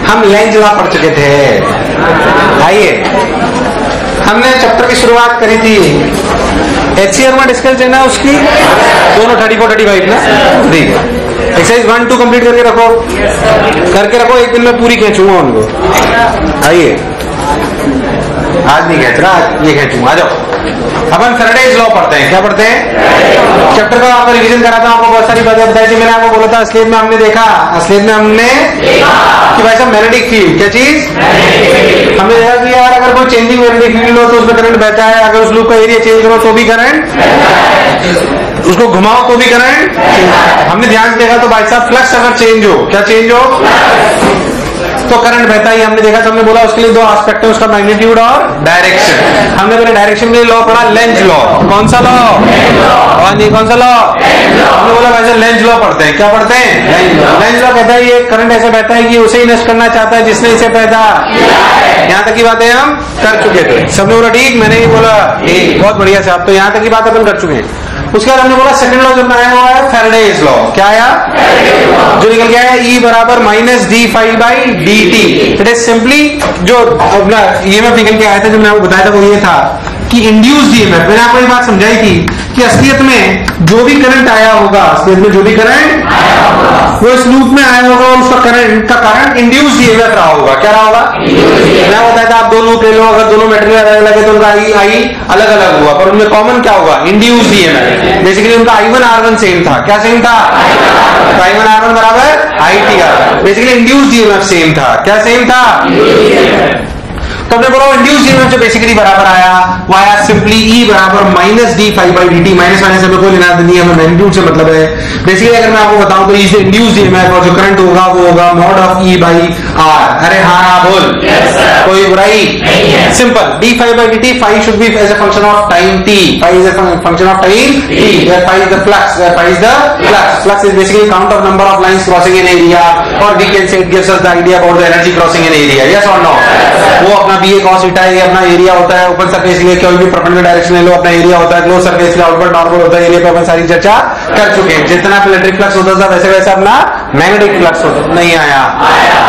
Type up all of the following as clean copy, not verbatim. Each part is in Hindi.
हम लेंज लॉ पढ़ चुके थे। आइए, हमने चैप्टर की शुरुआत करी थी HCR में डिस्कस देना उसकी दोनों 34 35 ना। ठीक है, एक्सरसाइज 1 2 कंप्लीट करके रखो, एक दिन में पूरी खींचूंगा उनको। आइए, आज नहीं खींच रहा, ये खींचूंगा। आ जाओ, अपन फैराडेज लॉ पढ़ते हैं। क्या पढ़ते हैं? चैप्टर का आपको रिवीजन करा था, आपको बहुत सारी बातें बताई थी। मैंने आपको बोला था असलियत में हमने देखा कि भाई साहब मैग्नेटिक फील्ड क्या चीज, हमने देखा कि यार अगर कोई चेंजिंग मैग्नेटिक फील्ड हो तो उसमें करंट बहता है। अगर उस लूप का एरिया चेंज करो तो भी करंट, उसको घुमाओ तो भी करंट। हमने ध्यान से देखा तो भाई साहब फ्लक्स अगर चेंज हो, क्या चेंज हो तो करंट बहता ही। हमने देखा तो हमने बोला उसके लिए दो एस्पेक्ट है, उसका मैग्नीट्यूड और डायरेक्शन। हमने पहले डायरेक्शन के लिए लॉ पढ़ा, लेंज लॉ। कौन सा लॉ? और नहीं, कौन सा लॉ? हमने बोला वैसे लेंज लॉ पढ़ते हैं। क्या पढ़ते हैं? लेंज लॉ कहता है ये करंट ऐसे बहता है कि उसे ही नष्ट करना चाहता है जिसने इसे पैदा। यहाँ तक की बातें हम कर चुके थे। सबने बोला ठीक, मैंने ही बोला ठीक, बहुत बढ़िया से। आप तो यहाँ तक की बात अपन कर चुके हैं। उसके बाद हमने बोला सेकंड लॉ जो बनाया हुआ है फैराडेज लॉ। क्या आया? जो निकल गया है E बराबर -d∅/dt। इट इज सिंपली जो अपना ईएमएफ निकल के आया था, जो मैंने आपको बताया था वो ये था कि इंड्यूस्ड ईएमएफ। मैंने आपको ये बात समझाई थी कि असलियत में जो भी करंट आया होगा, असलियत में जो भी करंट वो इस लूप में आया होगा, उसका करंट का कारण इंड्यूस्ड ईएमएफ रहा होगा। क्या रहा होगा? मैं बताया था आप दो लूप ले लो, अगर दोनों मटेरियल अलग अलग है तो उनका आई अलग अलग हुआ, पर उनमें कॉमन क्या होगा? Induced EMF. बेसिकली उनका I1R1 सेम था। क्या सेम था? I1R1 बराबर ITR। Basically induced EMF same था। क्या सेम था? तो हमने बोला इंड्यूस्ड ईएमएफ जो बेसिकली बराबर आया वो आया सिंपली E बराबर -d∅/dt। माइनस माइनस हमें कोई लेना नहीं है, हमें मैग्नीट्यूड से मतलब है। बेसिकली अगर मैं आपको बताऊं तो इसे इंड्यूस्ड ईएमएफ और जो करंट होगा वो होगा मॉड ऑफ E/R। अरे हाँ बोल, कोई बुराई? Simple, d∅/dt, phi should be as a function of time t. Phi is a function of time t, where phi is the flux, where phi is the flux. Flux is basically count of number of lines crossing an area, or we can say it gives us the idea about the energy crossing an area. Yes or no? वो अपना BA cos थीटा ये अपना एरिया होता है। ओपन सरफेस के लिए कोई भी परपेंडिकुलर डायरेक्शन ले लो, अपना एरिया होता है। क्लोज सरफेस के लिए आउटवर्ड नॉर्मल होता है। एरिया पे अपन सारी चर्चा कर चुके हैं। जितना इलेक्ट्रिक फ्लक्स होता था वैसे वैसे अपना मैग्नेटिक फ्लक्स होता नहीं आया,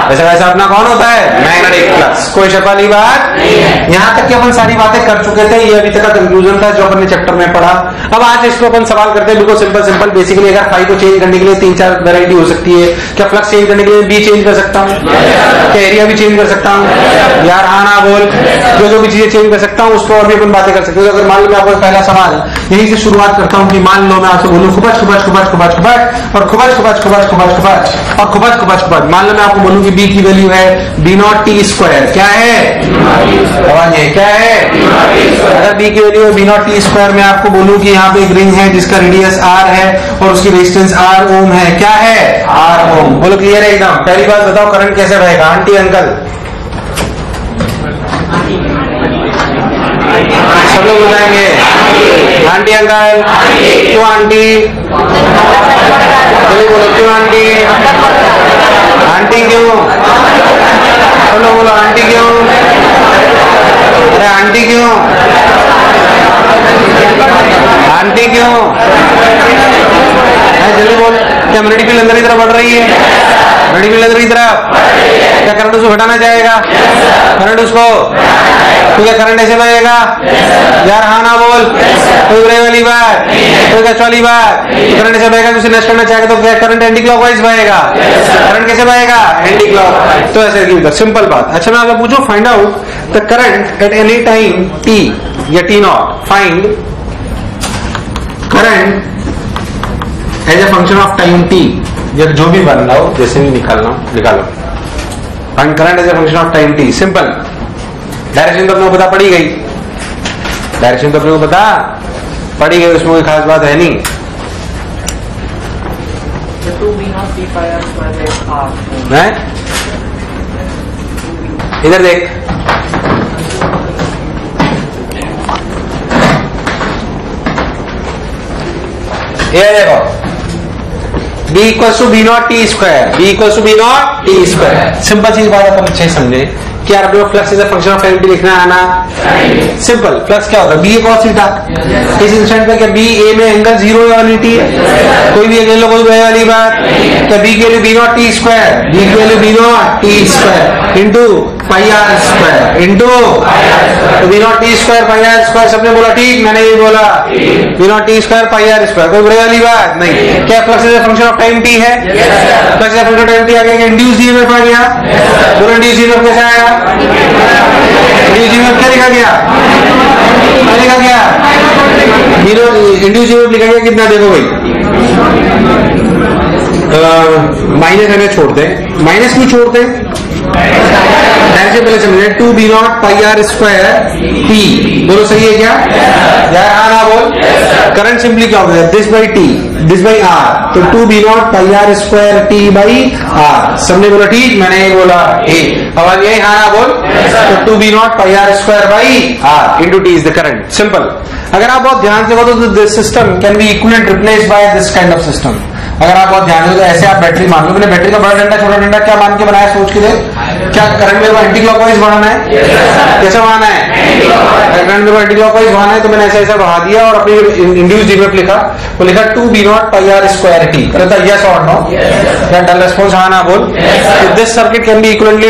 वैसे वैसे अपना कौन होता है? Magnetic flux. कोई शक वाली बात नहीं है। यहाँ तक कि अपन सारी बातें कर चुके थे। ये अभी तक का कंक्लूजन था जो अपन ने चैप्टर में पढ़ा। अब आज इसको अपन सवाल करते हैं बिल्कुल सिंपल। बेसिकली अगर फाई को चेंज करने के लिए 3-4 वैरायटी हो सकती है। क्या फ्लक्स चेंज करने के लिए बी चेंज कर सकता हूँ? क्या एरिया भी चेंज कर सकता हूँ? यार हाँ ना बोल। जो भी चीजें चेंज कर सकता हूँ उसको और भी अपन बातें कर सकते हैं। अगर मान लो मैं आपको पहला सवाल यहीं से शुरुआत करता हूँ कि मान लो मैं आपसे बोलूँ खुबच मान लो मैं आपको बोलूँ कि बी की वैल्यू है B0t²। क्या है? क्या है? अगर बी की वैल्यू है B0t², मैं आपको बोलूँ कि यहाँ पे एक रिंग है जिसका रेडियस R है और उसकी रेजिस्टेंस R ओम है। क्या है? R ओम। बोलो क्लियर है एकदम? पहली बात बताओ करंट कैसे बहेगा? आंटी अंकल सब लोग बताएंगे। आंटी अंकल क्यों? आंटी बोलो क्यों? आंटी आंटी क्यों? सब लोग बोलो आंटी क्यों? अरे आंटी क्यों? आंटी क्यों? जल्दी बोल। क्या मैग्नेटिक फील्ड अंदर की तरफ बढ़ रही है? मैग्नेटिक फील्ड अंदर की तरफ क्या करंट उसको घटाना चाहेगा? करंट उसको तो क्या करंट ऐसे बहेगा? यार हाँ ना बोल। कोई बुराई वाली बात, कोई कष्ट वाली बात? करंट ऐसे बहेगा तो उसे नष्ट करना चाहेगा तो क्या करंट एंटी क्लॉकवाइज बहेगा? करंट कैसे बहेगा? Anti clock. तो ऐसे सिंपल बात। अच्छा मैं आपसे पूछूं, find out the current at any time t या t0। Find current as a function of time t, या जो भी बन रहा हो, जैसे भी निकालो। Find current as a function of time t। Simple. Direction तो अपने को पता पड़ी गई, डायरेक्शन तो अपने को पता पड़ी गई, उसमें कोई खास बात है नहीं। इधर देख, ये देखो B = B0t²। B = B0t²। Simple सी बात अपन अच्छे समझे क्या अपने को flux is a function of M T लिखना है ना? सिंपल। फ्लक्स क्या होता है? B A cos theta. इस इंस्टेंट पे क्या बी ए में एंगल 0 या 180 है? कोई भी ले लो, कोई बड़ी वाली बात। क्या बी के लिए B naught T square, B के लिए B naught T square into pi R square into B naught T square pi R square. सबने बोला ठीक, मैंने ये बोला B naught T square pi R square. कोई बड़ी वाली बात नहीं। क्या flux is a function of time T है? Flux is a function of time T आ गया। इंड्यूस ईएमएफ आ गया। बोलो इंड्यूस ईएमएफ कैसे आया? इंड्यूस ईएमएफ क्या लिखा गया? क्या लिखा गया? इंड्यूस ईएमएफ लिखा गया कितना? देखो भाई माइनस हमें छोड़ दे। माइनस क्यों छोड़ते? से पहले समझे 2 B naught pi R square T. बोलो सही है क्या? यार हाँ ना बोल। करंट सिंपली क्या होगा? This by T, this by R. तो 2 B naught pi R square T by R. सबने बोला ठीक, मैंने ये बोला ठीक। अब यही हाँ ना बोल। तो 2 B naught pi R square by R into T is the current. Simple. अगर आप बहुत ध्यान से देखो तो this system can be equivalent replace by this kind of system. अगर आप बहुत ध्यान दो तो ऐसे आप बैटरी मान लो। मैंने बैटरी का बड़ा डंडा छोटा डंडा क्या मान के बनाया? सोच के देख। क्या करंट मेरे को एंटी क्लॉकवाइज बढ़ाना है? कैसे बढ़ाना है? करंट मेरे को एंटी क्लॉकवाइज बढ़ाना है तो मैंने ऐसा ऐसा बढ़ा दिया और अपनी इंड्यूस्ड ईएमएफ लिखा। तो लिखा 2 B naught pi R square T. कहता यस और नो? क्या डल रेस्पॉन्स हाँ ना बोल। This circuit can be equivalently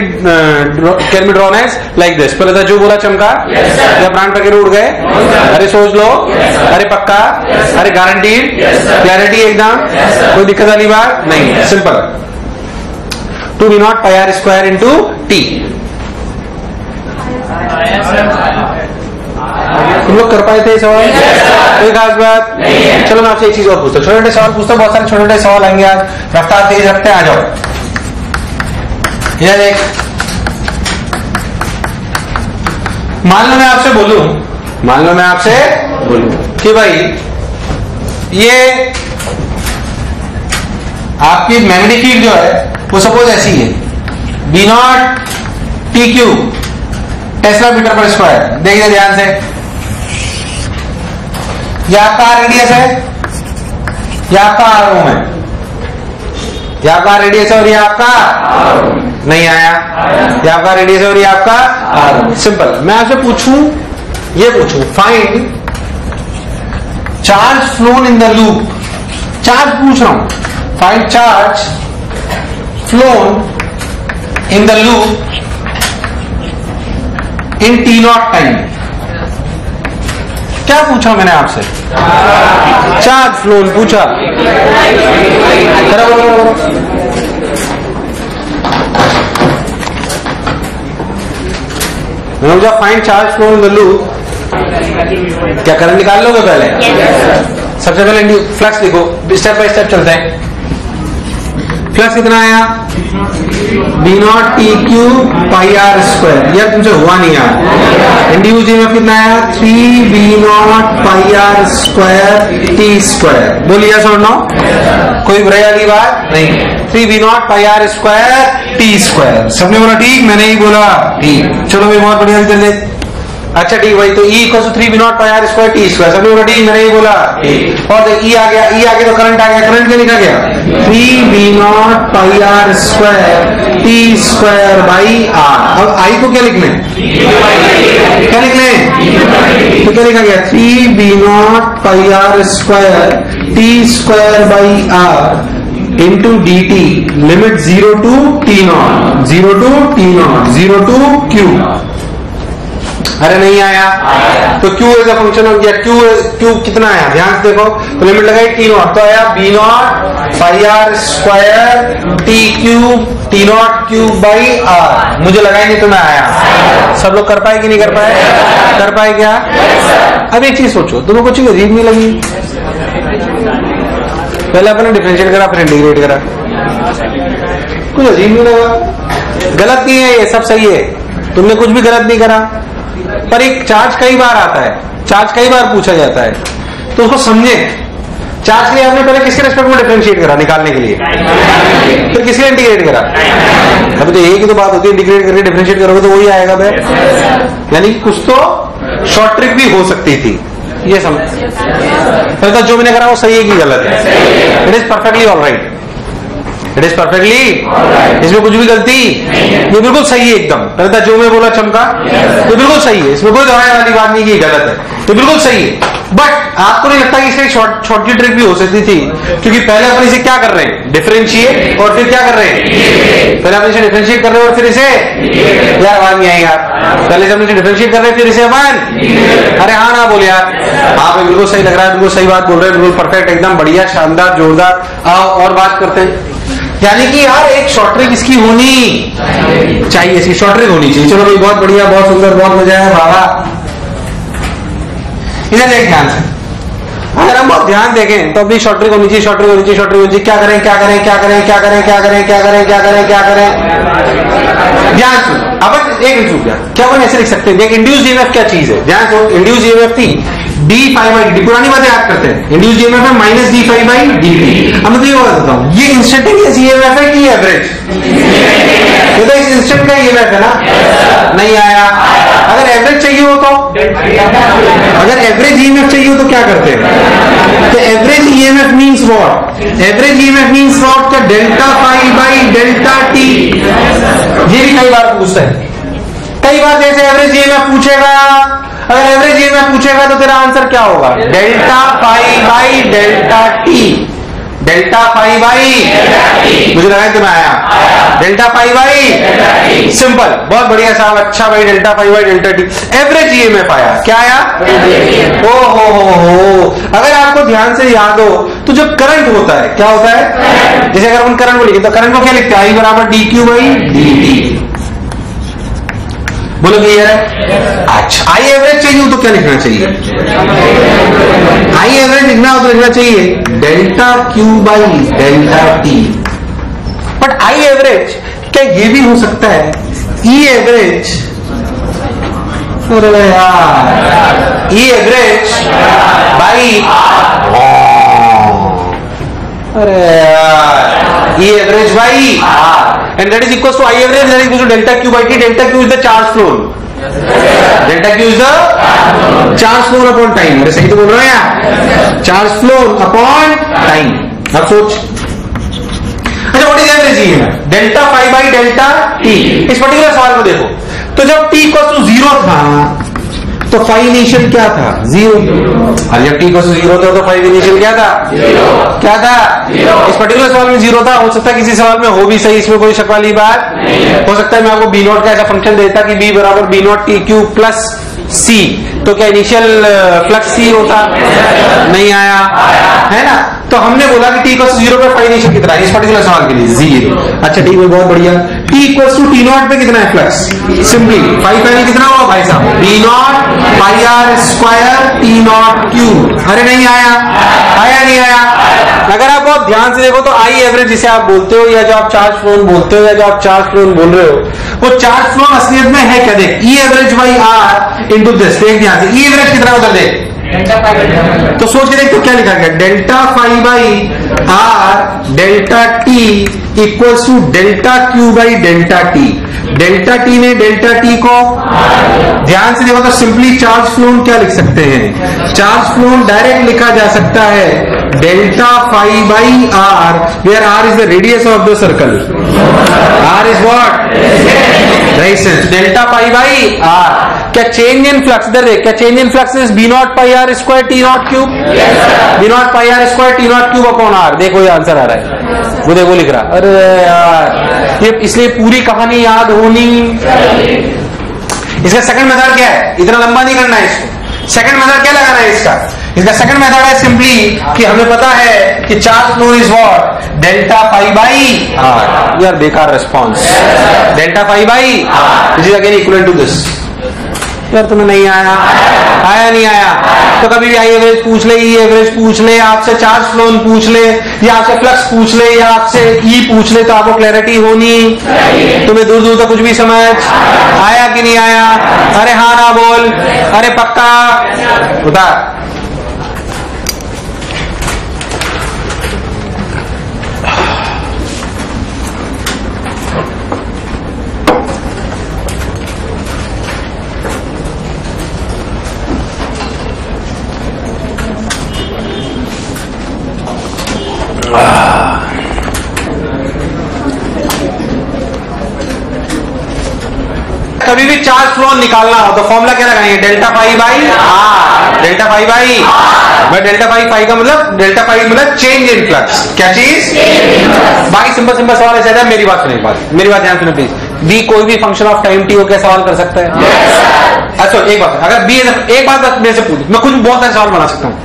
can be drawn as like this. पहले था जो बोला चमका या प्राण पैकेट उड़ गए? अरे सोच लो। अरे पक्का? अरे गारंटीड? क्लैरिटी एकदम? कोई दिक्कत वाली बात नहीं। Simple. 2 B naught pi R square into T. तुम लोग कर पाए थे सवाल? कोई खास बात नहीं। चलो मैं आपसे एक चीज और पूछता हूँ। छोटे छोटे सवाल पूछता हूँ, बहुत सारे छोटे छोटे सवाल आएंगे आज। रफ्तार तेज रखते हैं, आ जाओ। यह देख, मान लो मैं आपसे बोलूं कि भाई ये आपकी मैग्नेटिक फील्ड जो है वो सपोज ऐसी है, B naught T Q tesla metre per square. देखिए ध्यान से, यह आपका रेडियस है, यह आपका आर ओम है, यह आपका रेडियस है और यह आपका नहीं आया, यह आपका रेडियस है और यह आपका आर। सिंपल। मैं आपसे पूछूं find charge flown in the loop. Charge पूछ रहा हूं, find charge flown in the loop in T not time. क्या पूछा मैंने आपसे? चार्ज फ्लोन पूछा। Find charge flown in the loop. क्या करंट निकाल लोगे पहले? सबसे पहले फ्लक्स लिखो, स्टेप बाय स्टेप चलते हैं। फ्लक्स कितना आया? B naught T Q pi R square. यह तुमसे हुआ नहीं यार। इंड्यूस्ड ईएमएफ कितना आया? 3 B naught pi R square T square. बोलिए यस और नो? कोई बुराई वाली बात नहीं। 3 B naught pi R square T square. सबने बोला ठीक, मैंने ही बोला ठीक। चलो भाई बहुत बढ़िया चल दे। अच्छा ठीक भाई, तो E equal to 3 B naught pi R square T square. सबने बोला ठीक, मैंने ही बोला ठीक। और E आ गया, E आगे तो करंट आ गया। करंट क्या लिखा गया? 3 B naught pi R square T square by R. अब I को क्या लिखना है? क्या लिखना है? तो क्या लिखा गया? 3 B naught pi R square T square by R into D T limit 0 to T naught, 0 to T naught, 0 to Q. अरे नहीं आया, तो Q is a function of Q कितना आया? ध्यान से देखो, तो लिमिट लगाई टी नॉट, तो आया B naught pi R square T cube T naught cube by R. मुझे लगा ही नहीं, तुम्हें आया। सब लोग कर पाए कि नहीं कर पाए? कर पाए क्या? अब एक चीज सोचो, तुम्हें कुछ अजीब नहीं लगी? पहले अपने डिफरेंशिएट करा, फिर इंटीग्रेट करा, कुछ अजीब नहीं लगा? गलत नहीं है, ये सब सही है, तुमने कुछ भी गलत नहीं करा। पर एक चार्ज कई बार आता है, चार्ज कई बार पूछा जाता है, तो उसको समझे। चार्ज के लिए आपने पहले किसके रेस्पेक्ट में डिफरेंशिएट करा निकालने के लिए? फिर किसके इंटीग्रेट करा? अभी तो यही की तो बात होती है, इंटीग्रेट करके डिफरेंशिएट करोगे तो वही आएगा भाई। यानी कुछ तो शॉर्ट ट्रिक भी हो सकती थी, ये समझ। फिर तो जो मैंने करा वो सही है कि गलत है? It is perfectly all right. It is perfectly, इसमें कुछ भी गलती, ये बिल्कुल सही है एकदम। पहले था जो मैं बोला चमका, ये बिल्कुल सही है, इसमें कोई दवाई वाली बात नहीं की गलत है, ये बिल्कुल सही है। बट आपको नहीं लगता कि इसका छोटी ट्रिक भी हो सकती थी? क्योंकि पहले अपन इसे क्या कर रहे हैं, डिफरेंशिएट, और फिर क्या कर रहे हैं, पहले अपन इसे डिफरेंशिएट कर रहे हैं और फिर इसे, यार आवाज नहीं आई यार, पहले जब इसे डिफरेंशिएट कर रहे हैं फिर इसे अपन, अरे हाँ ना बोल यार, हाँ बिल्कुल सही लग रहा है, बिल्कुल सही बात बोल रहे हैं, बिल्कुल परफेक्ट, एकदम बढ़िया, शानदार, जोरदार। आओ और बात करते हैं। यानी कि यार एक शॉर्ट ट्रिक इसकी होनी चाहिए, इसकी शॉर्ट ट्रिक होनी चाहिए। चलो भाई, बहुत बढ़िया, बहुत सुंदर, बहुत मजा आया बाबा। इधर देख ध्यान से, अगर हम बहुत ध्यान देखें तो अपनी शॉर्ट ट्रिक होनी चाहिए, शॉर्ट ट्रिक होनी चाहिए, शॉर्ट ट्रिक होनी चाहिए। क्या करें, क्या करें, क्या करें, क्या करें, क्या करें, क्या करें, क्या करें, क्या करें, ध्यान सुन। अब एक मिनट रुक गया, क्या अपन ऐसे लिख सकते हैं, देख इंड्यूस ईएमएफ क्या चीज है, ध्यान सुन। इंड्यूस ईएमएफ थी d∅dt, पुरानी बातें याद करते हैं। इंड्यूस ईएमएफ है माइनस d∅dt। अब मैं तो ये बताता हूँ, ये इंस्टेंटेनियस ईएमएफ है कि एवरेज? ये तो इस इंस्टेंट का ईएमएफ है ना, नहीं आया। अगर एवरेज चाहिए हो तो, अगर एवरेज ईएमएफ चाहिए हो तो क्या करते हैं, तो average EMF means what, average EMF means what, का delta phi by delta T. ये भी कई बार पूछता है, कई बार जैसे एवरेज ईएमएफ पूछेगा, अगर एवरेज ईएमएफ पूछेगा तो तेरा आंसर क्या होगा, delta phi by delta T, delta phi by, मुझे लगा तुम्हें आया, डेल्टा फाई बाई, सिंपल, बहुत बढ़िया साहब, अच्छा भाई, delta phi by delta T. Average EMF आया, क्या आया, ओ हो। अगर आपको ध्यान से याद हो तो जब करंट होता है क्या होता है, जैसे अगर हम करंट को लिखे तो करंट को क्या लिखते हैं, आई बराबर D Q by D T. बोलो क्लियर है? अच्छा, आई एवरेज चाहिए हो तो क्या लिखना चाहिए, आई एवरेज लिखना हो तो लिखना चाहिए delta Q by delta T. But I average क्या ये भी हो सकता है ई एवरेज, अरे यार, ई एवरेज बाई, अरे यार, E average by and that is equals to I average, that is equals to delta Q by T. Delta Q is the charge flown, delta Q is the charge flown upon time। अरे सही तो बोल रहे हैं यार, charge flown upon time। अब सोच, अच्छा what is average EMF, delta phi by delta T. इस पर्टिकुलर सवाल को देखो तो जब t इक्वल टू 0 था तो फाई इनिशियल क्या था, 0। और जब t इक्वल टू 0 था तो फाई इनिशियल क्या था, क्या था, इस पर्टिकुलर सवाल में 0 था। हो सकता है किसी सवाल में हो भी सही, इसमें कोई शक वाली बात हो सकता है मैं आपको बी नॉट का ऐसा फंक्शन देता कि b बराबर B naught T Q plus C, तो क्या इनिशियल फ्लक्स सी होता, नहीं आया, है ना। तो हमने बोला कि t इक्वल टू 0 पे फाई इनिशियल कितना है, इस पर्टिकुलर सवाल के लिए 0। अच्छा ठीक है, बहुत बढ़िया। t equal to T naught पे कितना है फ्लक्स, सिंपली फाई फाइनल कितना हुआ भाई साहब, B naught pi R square T naught Q. अरे नहीं आया, आया नहीं आया। अगर आप बहुत ध्यान से देखो तो आई एवरेज जिसे आप बोलते हो, या जो आप चार्ज फ्लोन बोलते हो, या जो आप चार्ज फ्लोन बोल रहे हो, वो चार्ज फ्लोन असलियत में है क्या, देख E average by R into this. देख ध्यान से, ई एवरेज कितना होता है देख, तो सोच के देख तो क्या लिखा गया, delta phi by R delta T equals to delta Q by delta T. Delta T ने डेल्टा टी को, ध्यान से देखो तो सिंपली चार्ज फ्लोन क्या लिख सकते हैं, चार्ज फ्लोन डायरेक्ट लिखा जा सकता है delta phi by R, where R is the radius of the circle, R is what, radius, delta phi by R. क्या चेंज इन फ्लक्स, इधर देख, क्या change in flux is B naught pi R square T naught cube, B naught pi R square T naught cube upon R. देखो ये आंसर आ रहा है, वो देखो लिख रहा, अरे यार ये इसलिए पूरी कहानी याद होनी। इसका सेकंड मेथड क्या है, इतना लंबा नहीं करना है इसको, सेकंड मेथड क्या लगाना है इसका, इसका सेकंड मेथड है सिंपली कि हमें पता है कि charge flow is what, delta phi by R. यार बेकार response, delta phi by R is again equal to this. यार तुम्हें नहीं आया, आया नहीं आया, तो कभी भी आई एवरेज पूछ ले, ई एवरेज पूछ ले, आपसे चार्ज फ्लोन पूछ ले, या आपसे फ्लक्स पूछ ले, या आपसे ई पूछ ले, तो आपको क्लैरिटी होनी, तुम्हें दूर दूर तक कुछ भी समझ आया कि नहीं आया, अरे हाँ ना बोल, अरे पक्का बता। भी चार्ज फ्लो निकालना हो तो फॉर्मूला क्या लगाएंगे, delta phi by R, delta phi by delta phi का मतलब डेल्टा फाई मतलब चेंज इन फ्लक्स। क्या चीज? बाकी सिंपल सिंपल सवाल ऐसा है। मेरी बात सुनिए, मेरी बात ध्यान सुनो प्लीज। बी कोई भी फंक्शन ऑफ टाइम टी हो क्या सवाल कर सकता है? अच्छा एक बात, अगर बी एक बात मेरे से पूछ, मैं कुछ बहुत सारे सवाल बना सकता हूं।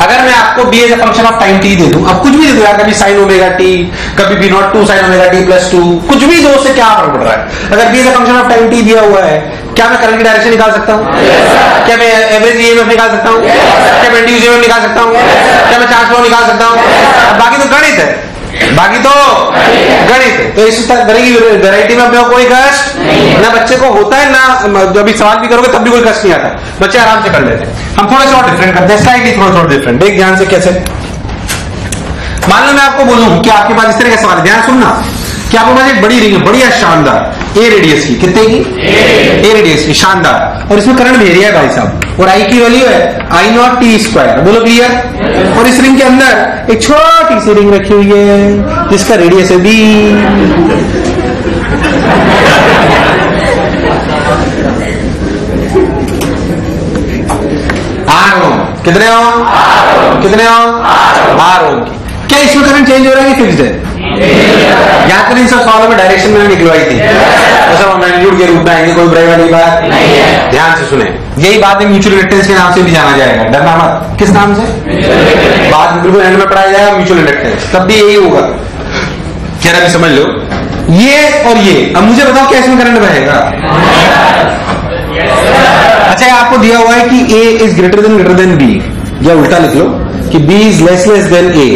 अगर मैं आपको B as a function of time T दे दूं, अब कुछ भी दे दूं यार, कभी साइन ओमेगा टी, कभी B naught 2 sine omega T plus 2, कुछ भी दो, से क्या फर्क पड़ रहा है? अगर B as a function of time T दिया हुआ है, क्या मैं करंट की डायरेक्शन निकाल सकता हूं? क्या मैं एवरेज ईएमएफ निकाल सकता हूं? क्या मैं इंड्यूस्ड ईएमएफ निकाल सकता हूं? क्या मैं चार्ज फ्लो निकाल सकता हूं? बाकी तो गणित है, बाकी तो गणित है। तो इस तरह की वैरायटी में अपने कोई कष्ट ना बच्चे को होता है, ना जब भी सवाल भी करोगे तब भी कोई कष्ट नहीं आता, बच्चे आराम से कर लेते हैं। हम थोड़ा सा और डिफरेंट करते हैं, स्लाइटली थोड़ा डिफरेंट। देख ध्यान से कैसे, मान लो मैं आपको बोलूं कि आपके पास इस तरह का सवाल है, ध्यान सुनना, कि आपके पास एक बड़ी रिंग है, बढ़िया शानदार, ए रेडियस की, कितने की? ए रेडियस की, शानदार, और इसमें करंट भेज रहा है भाई साहब, और आई की वैल्यू है आई नॉट टी स्क्वायर, बोलो क्लियर? और इस रिंग के अंदर एक छोटी सी रिंग रखी हुई है जिसका रेडियस है बी। आर ओम, कितने ओम? कितने ओम? आर ओम की। क्या इसमें करंट चेंज हो रहा है कि फिक्स्ड है? याद करें, सब सवालों में डायरेक्शन मैंने निकलवाई थी, तो सब मैग्नीट्यूड के रूप में आएंगे, कोई बड़ी वाली बात नहीं है। ध्यान से सुने, यही बात है म्यूचुअल इंडक्टेंस के नाम से भी जाना जाएगा, डरना मत। किस नाम से? बाद में बिल्कुल एंड में पढ़ाया जाएगा म्यूचुअल इंडक्टेंस, तब भी यही होगा। क्या अभी समझ लो, ये और ये। अब मुझे बताओ क्या इसमें करंट बहेगा? अच्छा, आपको दिया हुआ है कि ए इज ग्रेटर देन बी, या उल्टा लिख लो कि बी इज लेस देन ए।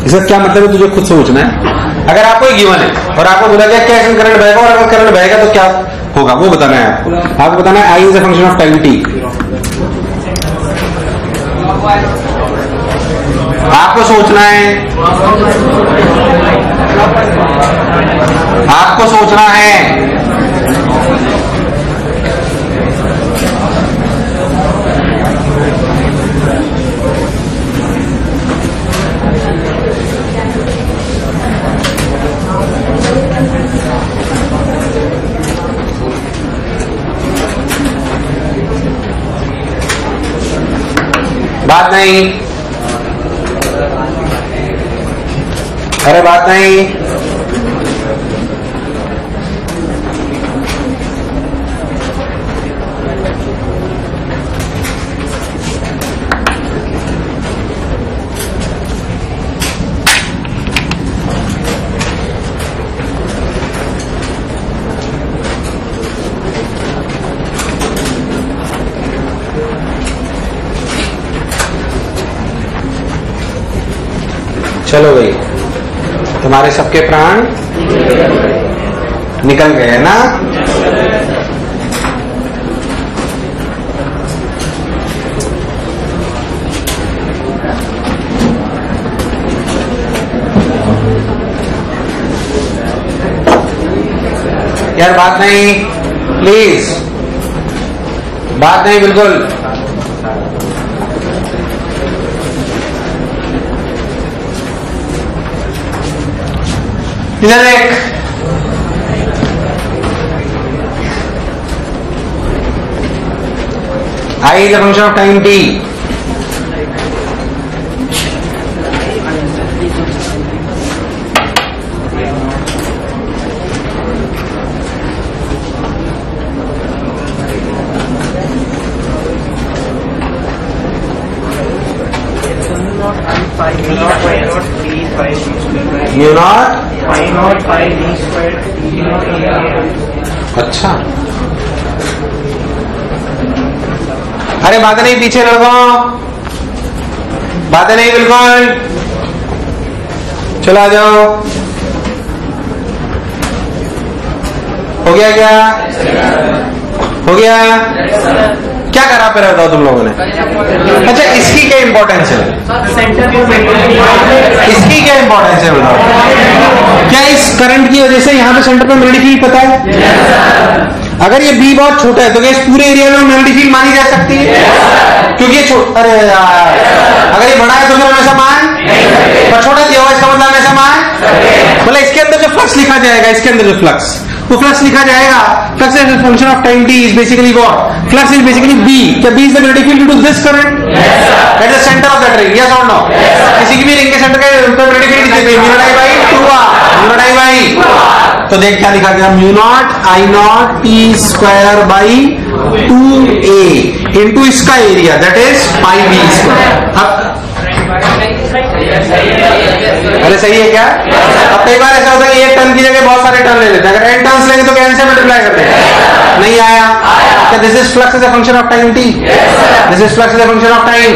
इसका क्या मतलब है तुझे खुद सोचना है। अगर आपको एक गिवन है और आपको बोला गया क्या इसमें करंट बहेगा, और अगर करंट बहेगा तो क्या होगा वो बताना है आपको। आपको बताना है I is a function of time T. आपको सोचना है, आपको सोचना है। बात नहीं, अरे बात नहीं। चलो भाई, तुम्हारे सबके प्राण निकल गए ना? यार बात नहीं, प्लीज बात नहीं, बिल्कुल। इधर एक I is a function of time T. Mu naught I naught by D square. अच्छा, अरे बातें नहीं पीछे लड़कों, बातें नहीं बिल्कुल। चलो आ जाओ, हो गया क्या? हो गया? क्या करा पे बताओ तुम लोगों ने? अच्छा, इसकी क्या इंपॉर्टेंस है? इसकी क्या इंपॉर्टेंस है बताओ? क्या इस करंट की वजह से यहाँ पे सेंटर पे मैग्नेटिक फील्ड पता है? अगर ये बी बहुत छोटा है तो क्या इस पूरे एरिया में मैग्नेटिक फील्ड मानी जा सकती है? क्योंकि ये छोटा, अरे यार, अगर ये बड़ा है तो फिर हमेशा मान, पर छोटा दिया हुआ इसका मतलब हमेशा मान। मतलब इसके अंदर जो फ्लक्स लिखा जाएगा, इसके अंदर जो फ्लक्स, वो फ्लक्स लिखा जाएगा, flux is function of time T is basically what, flux is basically B. क्या B is the magnetic field due to this current at the centre of that ring, yes और नो? किसी की भी रिंग के सेंटर का मैग्नेटिक फील्ड कितनी है? Mu naught I by 2r, mu naught I by, तो देख क्या लिखा गया, mu naught I naught T square by 2a into इसका area that is pi B square. अब अरे सही है क्या? अब कई बार ऐसा होता है कि एक टर्न की जगह बहुत सारे टर्न ले लेते हैं, अगर n टर्न्स लेंगे तो कैन से मल्टीप्लाई करते हैं, नहीं आया। क्या this is flux is a function of time t? This is flux is a function of time,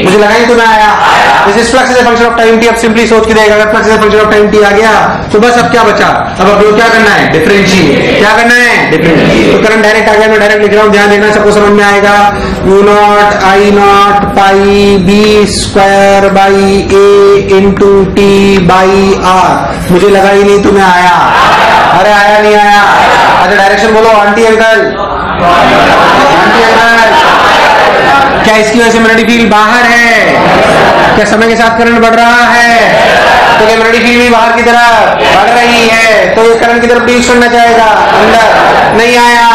मुझे लगा ही तो ना आया। This is flux is a function of time t, अब सिंपली सोच के देगा अगर flux is a function of time t आ गया तो बस अब क्या बचा, अब आपको क्या करना है, डिफरेंशिएट। क्या करना है, डिफरेंशिएट। तो करंट डायरेक्ट आ गया, मैं डायरेक्ट लिख रहा हूं, ध्यान देना, सबको समझ में आएगा। Mu naught I naught pi B square by A into T by R, मुझे लगा ही नहीं तुम्हें आया। अरे आया नहीं आया? अच्छा डायरेक्शन बोलो आंटी अंकल, आंटी अंकल। क्या इसकी वजह से मैग्नेटिक फील्ड बाहर है? क्या समय के साथ करंट बढ़ रहा है? तो क्या मैग्नेटिक फील्ड भी बाहर की तरफ बढ़ रही है, तो ये करंट की तरफ प्रोड्यूस करना चाहेगा अंदर, नहीं आया।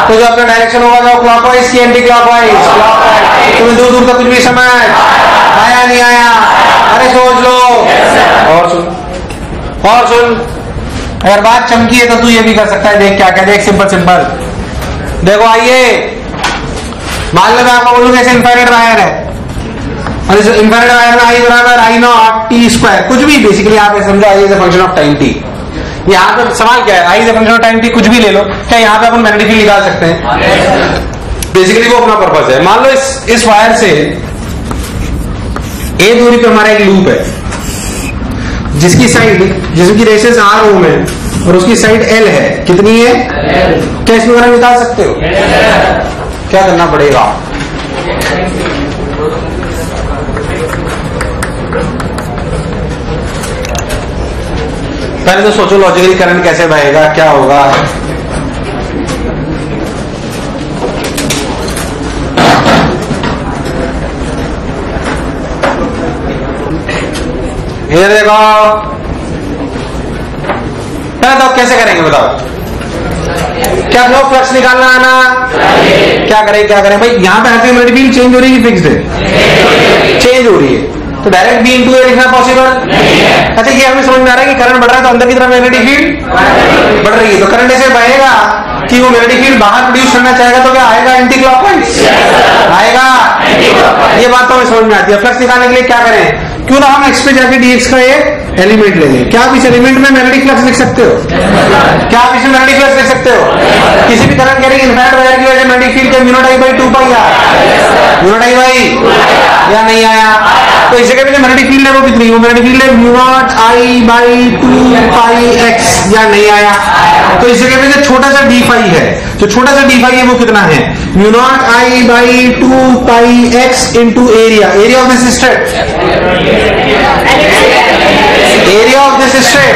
तो जो अपना डायरेक्शन होगा वो क्लॉकवाइज की एंटी क्लॉकवाइज, क्लॉकवाइज। तुम्हें दूर दूर तक कुछ भी समझ आया नहीं आया? अरे सोच लो और सुन, और सुन, अगर बात चमकी है तो तू ये भी कर सकता है, देख क्या कहते हैं, सिंपल सिंपल देखो। आइए मान लो मैं आपको बोलूं कैसे इन्फाइनाइट वायर है, और इस इन्फाइनाइट वायर में आई बराबर आई नॉट टी स्क्वायर, कुछ भी बेसिकली आप समझो I is a function of time T. यहाँ पे सवाल क्या है, I is a function of time T, कुछ भी ले लो, क्या यहाँ पे अपन मैग्नेटिक फील्ड निकाल सकते हैं? बेसिकली वो अपना पर्पस है। मान लो इस वायर से ए दूरी पे हमारा एक लूप है जिसकी साइड, जिसकी रेडियस r ओम है और उसकी साइड l है, कितनी है? क्या इसमें करंट निकाल सकते हो? क्या करना पड़ेगा? पहले तो सोचो लॉजिकली करंट कैसे बहेगा, क्या होगा। ये देखो, पहले तो कैसे करेंगे बताओ? क्या फ्लो फ्लक्स निकालना आना? क्या करें क्या करें भाई, यहाँ पे हर मैग्नेटिक फील्ड चेंज हो रही है, फिक्स्ड है, चेंज हो रही है, तो डायरेक्ट बी इंटू ए लिखना पॉसिबल? अच्छा ये हमें समझ में आ रहा है कि करंट बढ़ रहा है तो अंदर की तरफ मैग्नेटिक फील्ड बढ़ रही है, तो करंट ऐसे बहेगा कि वो मैग्नेटिक फील्ड बाहर प्रोड्यूस करना चाहेगा तो क्या आएगा? एंटी क्लॉकवाइज आएगा। ये बात तो हमें समझ में आती है। फ्लक्स निकालने के लिए क्या करें, क्यों ना हम एक्स पे जाके डीएक्स का एक एलिमेंट ले लें। क्या आप इस एलिमेंट में मैग्नेटिक फ्लक्स लिख सकते हो? क्या आप इसमें मैग्नेटिक फ्लक्स लिख सकते हो? किसी भी करंट कैरिंग इन्फाइनाइट वायर की वजह से मैग्नेटिक फील्ड का mu naught I by 2 pi R, mu naught I by, या नहीं आया? तो इस जगह पे जो मैग्नेटिक फील्ड है वो कितनी, वो मैग्नेटिक फील्ड है mu naught I by 2 pi x, या नहीं आया? तो इस जगह पे जो छोटा सा डी फाई है, जो छोटा सा डी फाई है वो कितना है? Mu naught I by 2 pi x into area, area of this straight, area of this straight,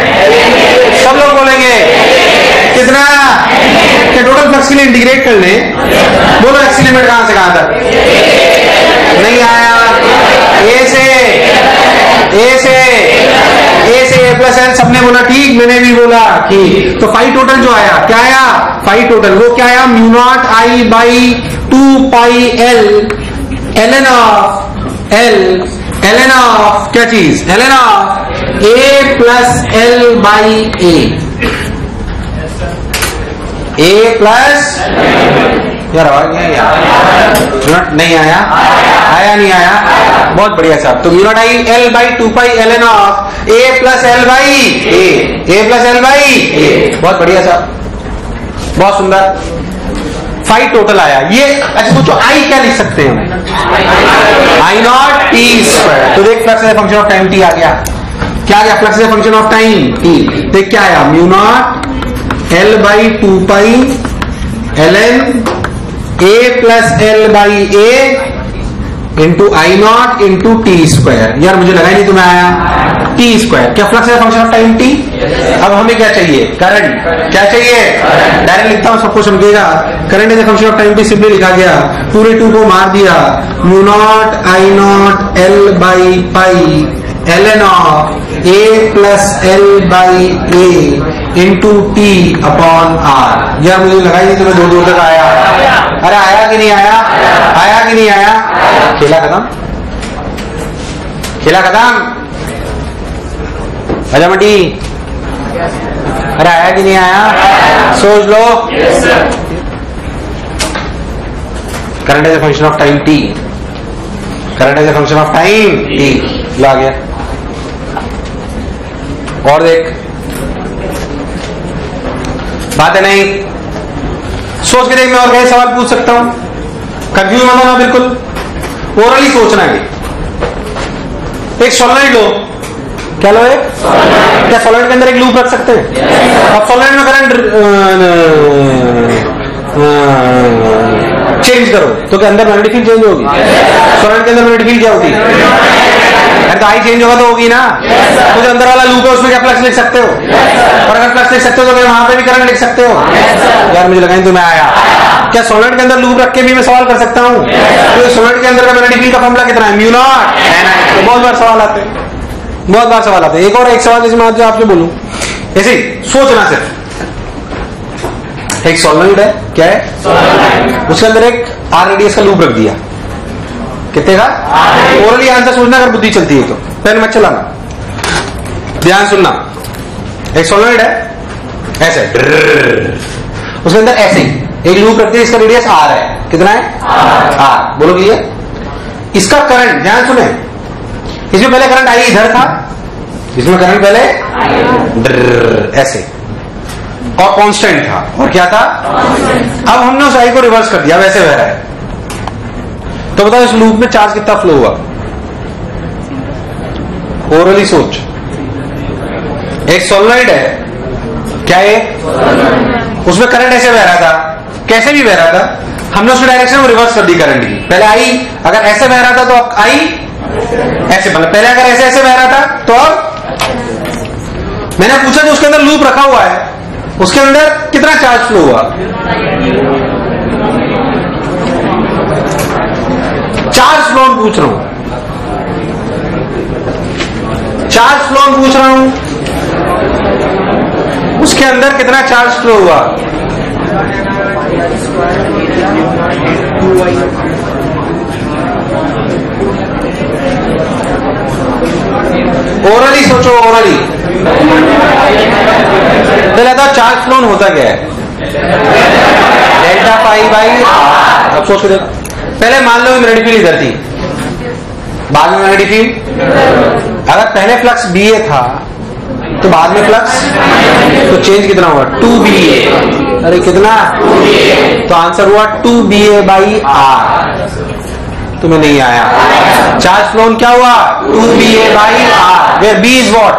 सब लोग बोलेंगे कितना? क्या टोटल फ्लक्स के लिए इंटीग्रेट कर ले, बोलो एक्स लिमिट कहां से कहां तक? नहीं आया। ए से ए प्लस एल, सबने बोला ठीक, मैंने भी बोला ठीक। तो फाई टोटल जो आया, क्या आया? फाई टोटल वो क्या आया? Mu naught I by 2 pi L, L N of क्या चीज? L N of A plus L by A plus, यार नहीं आया? आया नहीं आया? बहुत बढ़िया साहब। तो mu naught I L by 2 pi L N of A plus L by A plus L by A, बहुत बढ़िया साहब, बहुत सुंदर। फाई टोटल आया ये। अच्छा सोचो आई क्या लिख सकते हैं? I naught T square. तो देख flux function of time T आ गया, क्या आ गया? Flux function of time T. देख क्या आया? Mu naught L by 2 pi L N A plus L by A into I naught into T square. यार मुझे लगा ही नहीं तुम्हें आया टी स्क्वायर। क्या फ्लक्स है फंक्शन ऑफ टाइम टी? अब हमें क्या चाहिए? करंट। क्या चाहिए? डायरेक्ट लिखता हूं, सबको समझेगा। Current is function of time T simply लिखा गया, पूरे 2 को मार दिया, mu naught I naught L by pi ln of a plus l by a into T upon R. यार मुझे लगा ही नहीं तुम्हें दूर दूर तक आया। अरे आया कि नहीं आया? आया कि नहीं आया? खेला खत्म, खेला खत्म। अजमटी अरे आया कि नहीं आया? सोच लो। Current as a function of time T, current as a function of time T. ला गया। और देख, बात है नहीं, सोच के देख। मैं और कई सवाल पूछ सकता हूं, कंफ्यूज मत होना बिल्कुल, ओरली सोचना है। एक सॉलिड लो, क्या लो? एक क्या सॉलिड के अंदर एक लूप रख सकते हैं? अब सॉलिड में करंट चेंज करो तो क्या अंदर मैग्नेटिक फील्ड चेंज होगी? सॉलिड के अंदर मैग्नेटिक फील्ड क्या होती है? तो आई चेंज होगा तो होगी ना। तो जो अंदर वाला लूप है उसमें क्या फ्लक्स लिख सकते हो? और अगर फ्लक्स लिख सकते हो तो क्या वहां पे भी करंट लिख सकते हो? यार मुझे लगा तुम्हें आया। क्या सॉलिड के अंदर लूप रख के भी मैं सवाल कर सकता हूँ? तो सॉलिड के अंदर का मैग्नेटिक फील्ड का फॉर्मूला कितना है? Mu not n I। बहुत बार सवाल आते हैं, बहुत बार सवाल आते हैं। एक और एक सवाल जैसे मैं आज आपसे बोलूं, ऐसे सोचना सिर्फ। एक सॉलिड है, क्या है? उसके अंदर एक आर रेडियस का लूप रख दिया, कितने का? ओरली आंसर सोचना अगर बुद्धि चलती है तो, पेन मत चलाना, ध्यान सुनना। एक सॉलिड है ऐसे, उसके अंदर ऐसे एक लूप रख दिया, इसका रेडियस आर है, कितना है? आर। बोलो क्लियर? इसका करंट, ध्यान सुने, इसमें पहले करंट आई इधर था, इसमें करंट पहले ऐसे और कांस्टेंट था, और क्या था? अब हमने उस आई को रिवर्स कर दिया, वैसे बह रहा है। तो बताओ इस लूप में चार्ज कितना फ्लो हुआ? ओरली सोच। एक सॉलिड है, क्या है? उसमें करंट ऐसे बह रहा था, कैसे भी बह रहा था, हमने उसकी डायरेक्शन में रिवर्स कर दी करंट की। पहले आई अगर ऐसे बह रहा था तो अब आई ऐसे, मतलब पहले अगर ऐसे ऐसे बह रहा था तो अब मैंने पूछा जो उसके अंदर लूप रखा हुआ है उसके अंदर कितना चार्ज फ्लो हुआ? चार्ज फ्लो पूछ रहा हूं, चार्ज फ्लो पूछ रहा हूं, उसके अंदर कितना चार्ज फ्लो हुआ? ओरली सोचो, ओरली। पहले था चार्ज फ्लो होता क्या है? Delta pi by R. अब सोच देखो, पहले मान लो मैग्नेटिक फील्ड इधर थी, बाद में मैग्नेटिक फील्ड, अगर पहले फ्लक्स बी ए था तो बाद में फ्लक्स, तो चेंज कितना हुआ? 2BA। अरे कितना? तो आंसर हुआ 2BA बाई आर। तुम्हें नहीं आया। चार्ज फ्लो क्या हुआ? 2BA by R, where B is what?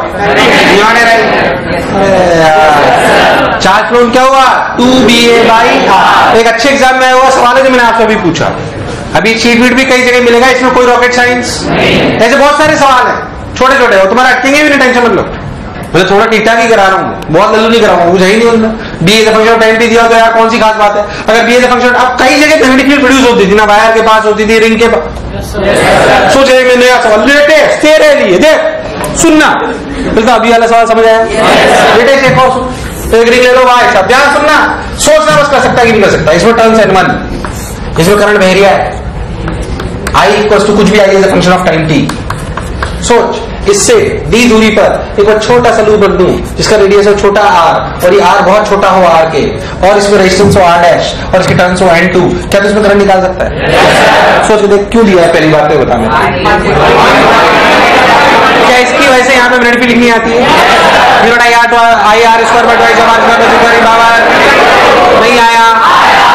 Charge flow क्या हुआ? 2BA by are. एक अच्छे एग्जाम में हुआ सवाल है जो मैंने आपसे अभी पूछा, अभी चीट वीट भी कई जगह मिलेगा, इसमें कोई रॉकेट साइंस, ऐसे बहुत सारे सवाल हैं छोटे छोटे, हो तुम्हारा अटकेंगे भी नहीं, टेंशन मत लो। मैं थोड़ा ठीक ठाक ही करा रहा हूँ, बहुत लल्लू नहीं करा हूँ, मुझे ही नहीं उनमें। B as function of time दिया तो यार कौन सी खास बात है? अगर बी एज फंक्शन, अब कई जगह मैग्नेटिक फील्ड प्रोड्यूस होती थी ना, वायर के पास होती थी, रिंग के पास। सोचे मैं नया सवाल लेटेस्ट तेरे लिए, देख सुनना, बिल्कुल अभी वाला सवाल समझ आया? लेटेस्ट एक और एक रिंग ले लो भाई साहब, ध्यान सुनना, सोचना बस कर सकता है कि नहीं कर सकता। इसमें टर्न्स एंड वन, इसमें करंट बह रहा है, आई इक्वल टू कुछ भी I as function of time T. सोच, इससे d दूरी पर एक बार छोटा सा लूप रख दूं जिसका रेडियस है छोटा r, और ये r बहुत छोटा हो r के, और इसमें रेजिस्टेंस हो r डैश, और इसके टर्न्स हो n2, क्या तो इसमें करंट निकाल सकता है? सोच के देख, क्यों दिया है पहली बात तो बता। मैं क्या इसकी वजह से यहाँ पे मैग्नेटिक फील्ड लिखनी आती है? नहीं आया,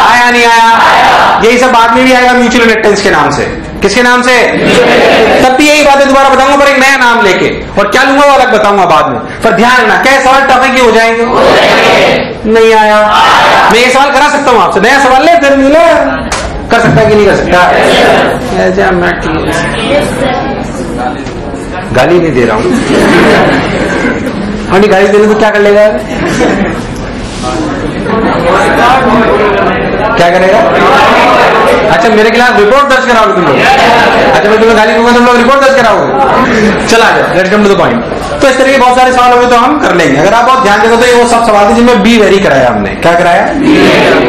आया नहीं आया, यही सब बाद में भी आएगा म्यूचुअल इंडक्टेंस के नाम से। किसके नाम से? तब भी यही बातें दोबारा बताऊंगा पर एक नया नाम लेके, और क्या लूंगा वो अलग बताऊंगा बाद में। पर ध्यान रखना, क्या सवाल टॉपिक के हो जाएंगे? नहीं आया, मैं ये सवाल करा सकता हूँ आपसे, नया सवाल ले फिर मिले, कर सकता है कि नहीं कर सकता? गाली नहीं दे रहा हूँ, गाली देने तो क्या कर लेगा? क्या करेगा? अच्छा मेरे खिलाफ रिपोर्ट दर्ज कराओगे तुम लोग? अच्छा मैं तुम्हें गाली दूंगा तुम लोग रिपोर्ट दर्ज कराओगे? चला जाओ, let's come to the point. तो इस तरह के बहुत सारे सवाल होंगे तो हम कर लेंगे। अगर आप बहुत ध्यान देते तो ये वो सब सवाल थे जिनमें बी वेरी कराया हमने। क्या कराया?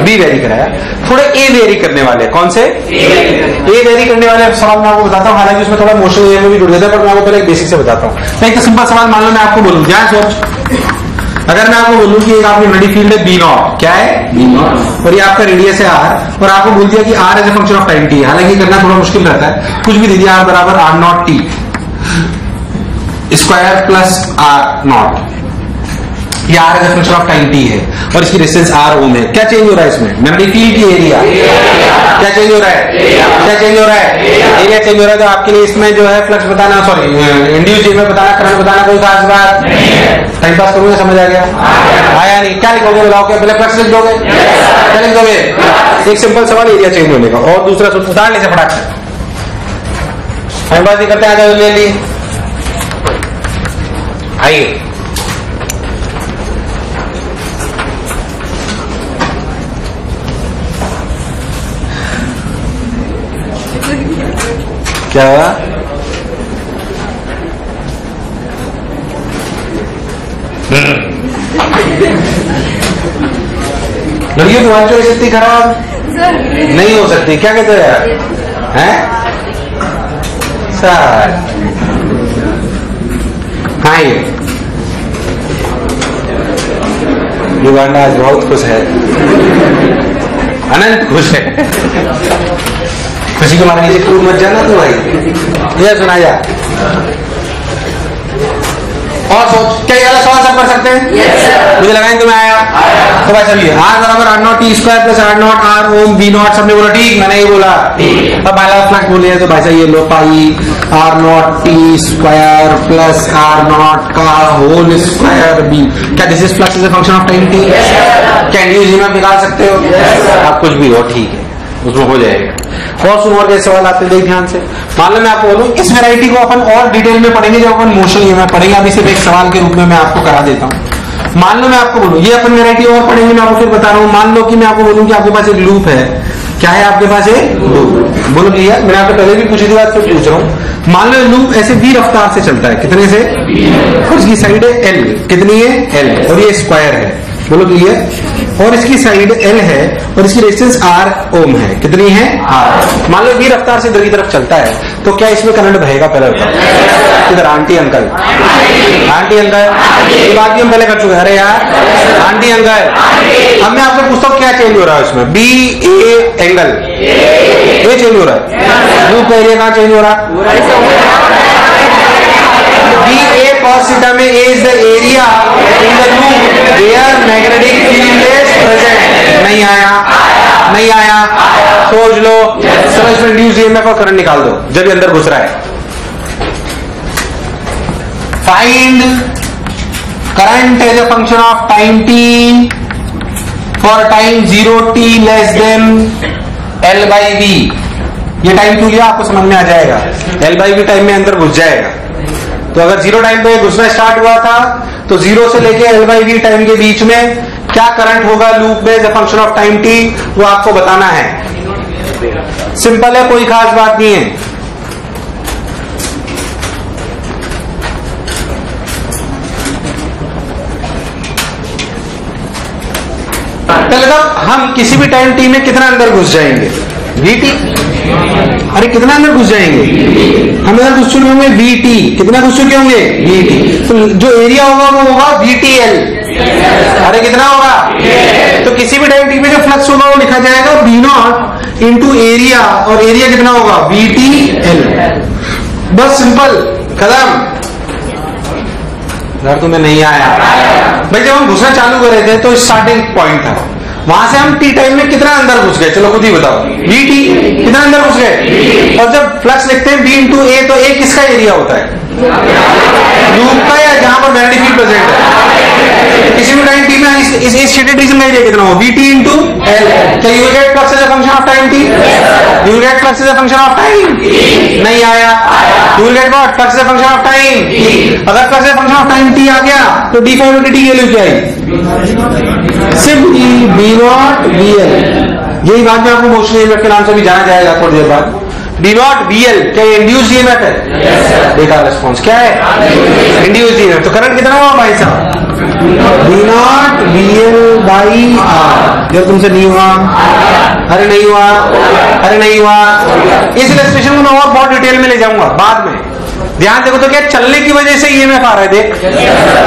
बी वेरी कराया। थोड़े ए वेरी करने वाले। कौन से? ए वेरी करने वाले सवाल मैं आपको बताता हूँ, हालांकि उसमें थोड़ा मोशन में भी जुड़ जाता है, पर मैं आपको पहले एक बेसिक से बताता हूँ। एक तो सिंपल सवाल मान लो मैं आपको बोलूँ, ध्यान सोच, अगर मैं आपको बोलूं कि एक आपकी नडी फील्ड है बी नॉट, क्या है? बी नॉट, और ये आपका रेडियस है आर, और आपको बोल दिया कि R as a function of time T. हालांकि करना थोड़ा मुश्किल रहता है, कुछ भी दे दिया आर बराबर R naught T square plus R naught, ये R as a function of time T है, और इसकी रेजिस्टेंस आर ओम है। क्या चेंज हो रहा है इसमें? नडी फील्ड की एरिया। क्या चेंज हो रहा है? क्या चेंज हो रहा है? एरिया चेंज हो रहा है। तो आपके लिए इसमें जो है फ्लक्स बताना, सॉरी इंड्यूस्ड ईएमएफ बताना, करंट बताना कोई खास बात टाइम पास करूंगा, समझ आ गया? आया नहीं? क्या लिखोगे बताओ? क्या पहले फ्लक्स लिख दोगे? क्या लिख दोगे? एक सिंपल सवाल एरिया चेंज होने का, और दूसरा उदाहरण से फटाक से टाइम पास नहीं करते, आ जाओ ले लिए। आइए क्या हुआ? लड़कियों तुम्हारी चॉइस इतनी खराब नहीं हो सकती। क्या कहते हो यार? हैं सर? हाँ ये वांडा आज बहुत खुश है, अनंत खुश है। खुशी को मारे नीचे कूद मत जाना तू भाई। ये सुना जा और सोच, क्या ये वाला सवाल सब कर सकते हैं? yes, मुझे लगा तुम्हें आया। तो भाई चलिए, आर बराबर R naught T square plus R naught R ohm B naught, सबने बोला ठीक, मैंने ये बोला। अब बाला फ्लक्स बोले तो भाई साहब ये लो pi R naught T square plus R naught का होल स्क्वायर बी। क्या this is flux is a function of time T? क्या इंड्यूस्ड ईएमएफ निकाल सकते हो? आप कुछ भी हो, ठीक है, उसमें हो जाएगा। और सुनो, और कैसे सवाल आते हैं ध्यान से। मान लो मैं आपको बोलूं, इस वैरायटी को अपन और डिटेल में पढ़ेंगे जब अपन मोशन ईएमएफ पढ़ेंगे। अभी सिर्फ एक सवाल के रूप में मैं आपको करा देता हूं। मान लो मैं आपको बोलूं, ये अपन वैरायटी और पढ़ेंगे, मैं आपको फिर बता रहा हूं। मान लो कि मैं आपको बोलूं कि आपके पास एक लूप है। क्या है आपके पास? एक लूप। बोलो भैया, मैंने आपको पहले भी पूछी थी बात, फिर पूछ रहा हूं। मान लो लूप ऐसे v रफ्तार से चलता है, कितने से? और इसकी साइड है l, कितनी है? l, और ये स्क्वायर है, बोलो क्लियर। और इसकी साइड l है, और इसकी रेजिस्टेंस r ओम है, कितनी है? r। मान लो v रफ्तार से इधर की तरफ चलता है, तो क्या इसमें करंट बहेगा? पहले बताओ। इधर आंटी अंकल, आंटी अंकल, ये बात भी हम पहले कर चुके हैं। अरे यार आंटी अंकल, अब मैं आपसे पूछता हूँ क्या चेंज हो रहा है इसमें? बी ए एंगल, ये चेंज हो रहा है। लूप का एरिया कहाँ चेंज हो रहा है? बी ए cos थीटा में A is the area in the loop where magnetic field is present. नहीं आया? नहीं आया? सोच लो। चलो इसमें इंड्यूस्ड ईएमएफ का करंट निकाल दो जब ये अंदर घुस रहा है। Find current as a function of time T for time 0t less than l by V. ये टाइम टू लिया, आपको समझ में आ जाएगा। l बाई वी टाइम में अंदर घुस जाएगा। तो अगर 0 टाइम पे घुसना स्टार्ट हुआ था, तो 0 से लेके l बाई वी टाइम के बीच में क्या करंट होगा लूप में as a function of time T, वो आपको बताना है। सिंपल है, कोई खास बात नहीं है। पहले तो हम किसी भी टाइम टी में कितना अंदर घुस जाएंगे? वीटी। अरे कितना अंदर घुस जाएंगे? हम अंदर घुस चुके होंगे वीटी। कितना घुस चुके होंगे? वीटी। तो जो एरिया होगा वो होगा वीटीएल। अरे कितना होगा? तो किसी भी टाइम टी में जो फ्लक्स होगा वो लिखा जाएगा बी नॉट इंटू एरिया, और एरिया कितना होगा? वीटीएल। बस सिंपल, खत्म। अगर तुम्हें नहीं आया भाई, जब हम घुसना चालू कर रहे थे तो स्टार्टिंग पॉइंट था, वहां से हम टी टाइम में कितना अंदर घुस गए? चलो खुद ही बताओ। बी टी कितना अंदर घुस गए? और जब फ्लक्स लिखते हैं बी इंटू ए, तो ए किसका एरिया होता है? लूप का, या जहां पर मैग्नेटिक फील्ड प्रेजेंट है। किसी भी टाइम टी में इस शेडेड रीजन का एरिया कितना हो? B T into L. क्या you get flux as a function of time T? You get flux as a function of time? नहीं आया? You get what? Flux as a function of time. अगर flux as a function of time T आ गया, तो डी फाइव टी की वैल्यू क्या आई? Simply B naught B L. यही बात में आपको मोशनल ईएमएफ के नाम से भी जाना जाएगा थोड़ी देर बाद। डी नॉट बीएल क्या इंड्यूस्ड ईएमएफ है? देखा रिस्पॉन्स क्या है? Induced EMF. तो करंट कितना हुआ भाई साहब? D naught B L by R. जब तुमसे नहीं हुआ, अरे नहीं हुआ, अरे नहीं हुआ। इस इलस्ट्रेशन को मैं और बहुत डिटेल में ले जाऊंगा बाद में। ध्यान देखो तो क्या चलने की वजह से ईएमएफ आ रहा है, देख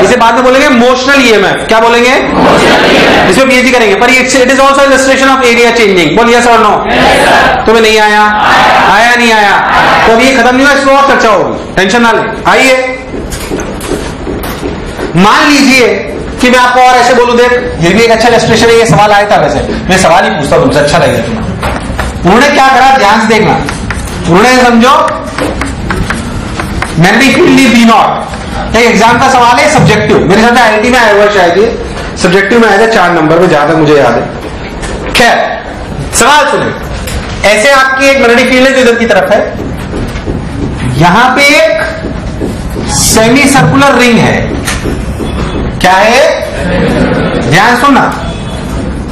इसे बाद में बोलेंगे मोशनल ईएमएफ। क्या बोलेंगे? इसमें पीएचडी करेंगे। पर it is also illustration of area changing. बोल यस और नो? तुम्हें नहीं आया? आया नहीं आया? तो अभी ये खत्म नहीं हुआ, इसमें और चर्चा होगी, टेंशन ना ले। आइए मान लीजिए कि मैं आपको और ऐसे बोलूं, देख ये भी एक अच्छा इलस्ट्रेशन है, ये सवाल आया था वैसे, मैं सवाल ही पूछता तुमसे, अच्छा लगेगा तुम्हें। उन्होंने क्या करा, ध्यान से देखना। उन्होंने समझो मैग्नेटिक फील्ड ली बी नॉट। एक एग्जाम का सवाल है सब्जेक्टिव, मेरे साथ आईआईटी में आया हुआ शायद, ये सब्जेक्टिव में आया था 4 नंबर में, जहां तक मुझे याद है। खैर सवाल सुने, ऐसे आपकी एक मैग्नेटिक फील्ड है जो इधर की तरफ है, यहां पे एक सेमी सर्कुलर रिंग है। क्या है? ध्यान सुनना,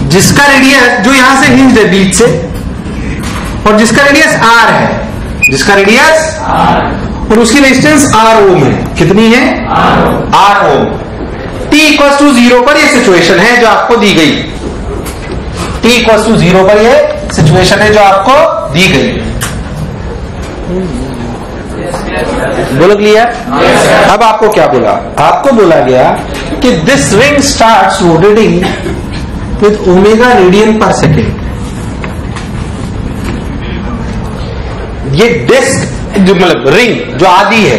जिसका रेडियस जो यहां से हिंज है बीच से, और जिसका रेडियस आर है, जिसका रेडियस और उसकी रेजिस्टेंस आर ओम है। कितनी है? R ohm. T equal to 0 पर ये सिचुएशन है जो आपको दी गई। टी इक्वल टू 0 पर ये सिचुएशन है जो आपको दी गई। बोलो क्लियर? अब आपको क्या बोला? आपको बोला गया कि this ring starts rotating with omega radian पर सेकेंड। ये डिस्क जो मतलब रिंग जो आदि है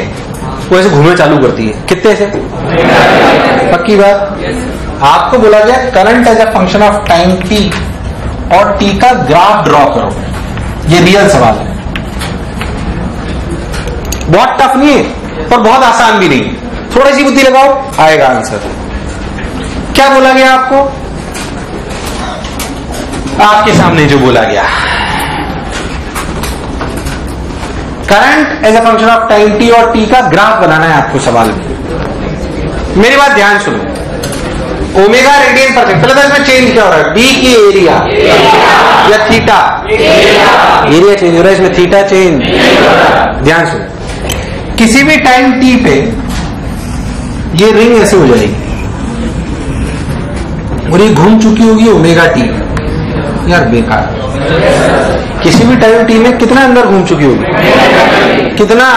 वो ऐसे घूमना चालू करती है। कितने से? पक्की बात। आपको बोला गया current as a function of time T और टी का ग्राफ ड्रॉ करो। ये रियल सवाल है, बहुत टफ नहीं है और बहुत आसान भी नहीं। थोड़ी सी बुद्धि लगाओ, आएगा आंसर। क्या बोला गया आपको? आपके सामने जो बोला गया, current as a function of time T और टी का ग्राफ बनाना है आपको सवाल में। मेरी बात ध्यान सुनो, ओमेगा रेडियन पर सेकंड, पहले तो इसमें चेंज क्या हो रहा है? डी की एरिया या थीटा, एरिया चेंज हो रहा है, इसमें थीटा चेंज। ध्यान सुनो, किसी भी टाइम टी पे ये रिंग ऐसे हो जाएगी और ये घूम चुकी होगी ओमेगा टी। यार बेकार, किसी भी टाइम टी में कितना अंदर घूम चुकी होगी? कितना?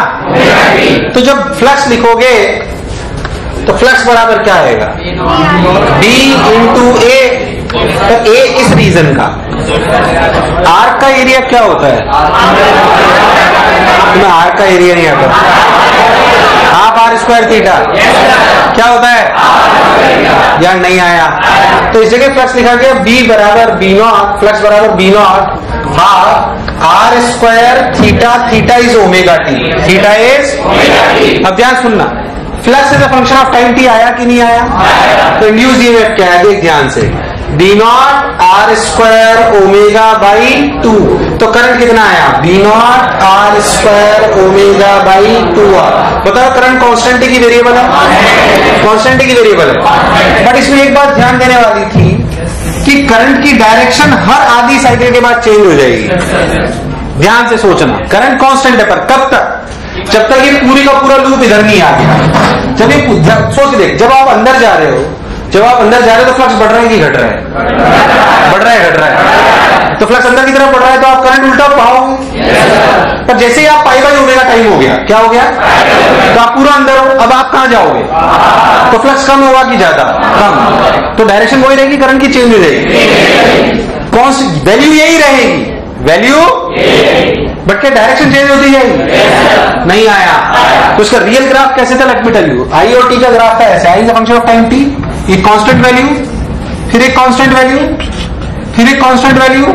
तो जब फ्लक्स लिखोगे तो फ्लक्स बराबर क्या आएगा? B इंटू ए। तो ए इस रीजन का, आर्क का एरिया क्या होता है? तुम्हें आर्क का एरिया नहीं आता? हाफ आर स्क्वायर थीटा क्या होता है? यार नहीं आया। तो इस जगह फ्लक्स लिखा गया B बराबर बी नॉट, फ्लक्स बराबर B naught half R square theta. Theta is omega T, theta is. अब ध्यान सुनना, flux is a function of time T आया कि नहीं आया? तो इंड्यूस्ड ईएमएफ क्या है? देख ध्यान से, B naught R square omega by 2। तो करंट कितना आया? B naught R square omega by 2 R. बताओ करंट कांस्टेंट की वेरिएबल है? कांस्टेंट की वेरिएबल है। बट इसमें एक बात ध्यान देने वाली थी कि करंट की डायरेक्शन हर आधी साइकिल के बाद चेंज हो जाएगी। ध्यान से सोचना, करंट कांस्टेंट है पर कब तक? जब तक ये पूरी का पूरा लूप इधर नहीं आ गया। जब ये सोच देख, जब आप अंदर जा रहे हो, जब आप अंदर जा रहे हो तो फ्लक्स बढ़ रहा है कि घट रहा है? बढ़ रहा है, घट रहा है। तो फ्लक्स अंदर की तरफ बढ़ रहा है तो आप करंट उल्टा पाओगे। पर जैसे ही आप पाई बाई ओमेगा टाइम हो गया, क्या हो गया? तो आप पूरा अंदर हो, अब आप कहां जाओगे? तो फ्लक्स कम होगा कि ज्यादा? कम। तो डायरेक्शन वही रहेगी, करंट की चेंज हो जाएगी। कौन सी वैल्यू? यही रहेगी वैल्यू, बट क्या डायरेक्शन चेंज होती जाएगी? नहीं आया। तो उसका रियल ग्राफ कैसे था? Let me tell you. I और टी का ग्राफ था ऐसे, I is the function of time T, एक कांस्टेंट वैल्यू, फिर एक कांस्टेंट वैल्यू, फिर एक कांस्टेंट वैल्यू,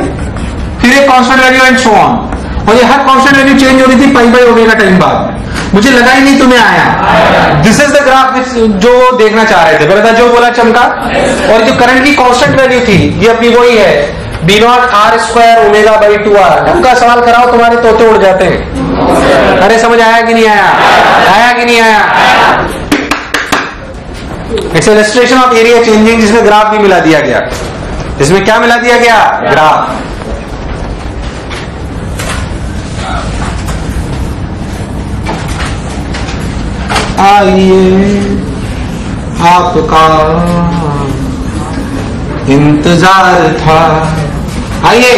फिर एक constant value and so on. और ये हर कांस्टेंट वैल्यू चेंज हो रही थी पाई बाई ओमेगा टाइम बाद। मुझे लगा ही नहीं तुम्हें आया। दिस इज द ग्राफ जो देखना चाह रहे थे, बता जो बोला चमका। और जो करंट की कांस्टेंट वैल्यू थी ये अपनी वही है, B naught R square omega by 2 R. उनका सवाल कराओ तुम्हारे तोते उड़ जाते हैं। अरे समझ आया कि नहीं आया? आया कि नहीं आया? It's illustration of area changing, जिसमें ग्राफ भी मिला दिया गया। इसमें क्या मिला दिया गया? ग्राफ। आइए आपका इंतजार था। आइए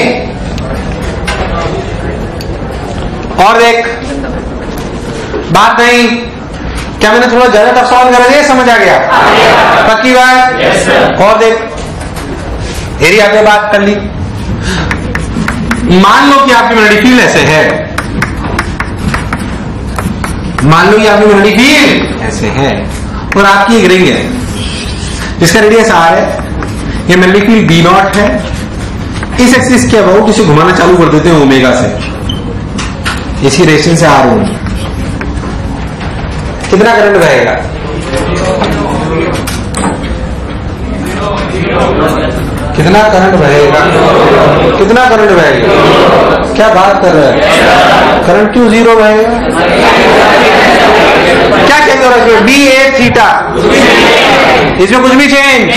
और देख, बात नहीं, क्या मैंने थोड़ा ज्यादा टफ सवाल करा दिया? समझ आ गया? पक्की बात? yes, और देख, एरिया पे बात कर ली। मान लो कि आपकी मेलोडी फील्ड ऐसे है, मान लो कि आपकी मेलोडी फील्ड ऐसे है और आपकी एक रिंग है जिसका रेडियस आर है, ये मेलोडी फील्ड बी नॉट है। इस एक्सिस के अबाउट इसे घुमाना चालू कर देते हैं ओमेगा से, इसकी रेशन से आर ओम। कितना करंट बहेगा? कितना करंट बहेगा? कितना करंट बहेगा? क्या बात कर रहे हैं? करंट क्यों जीरो बहेगा? क्या चेंज हो रहा है? बी ए थीटा, इसमें कुछ भी चेंज?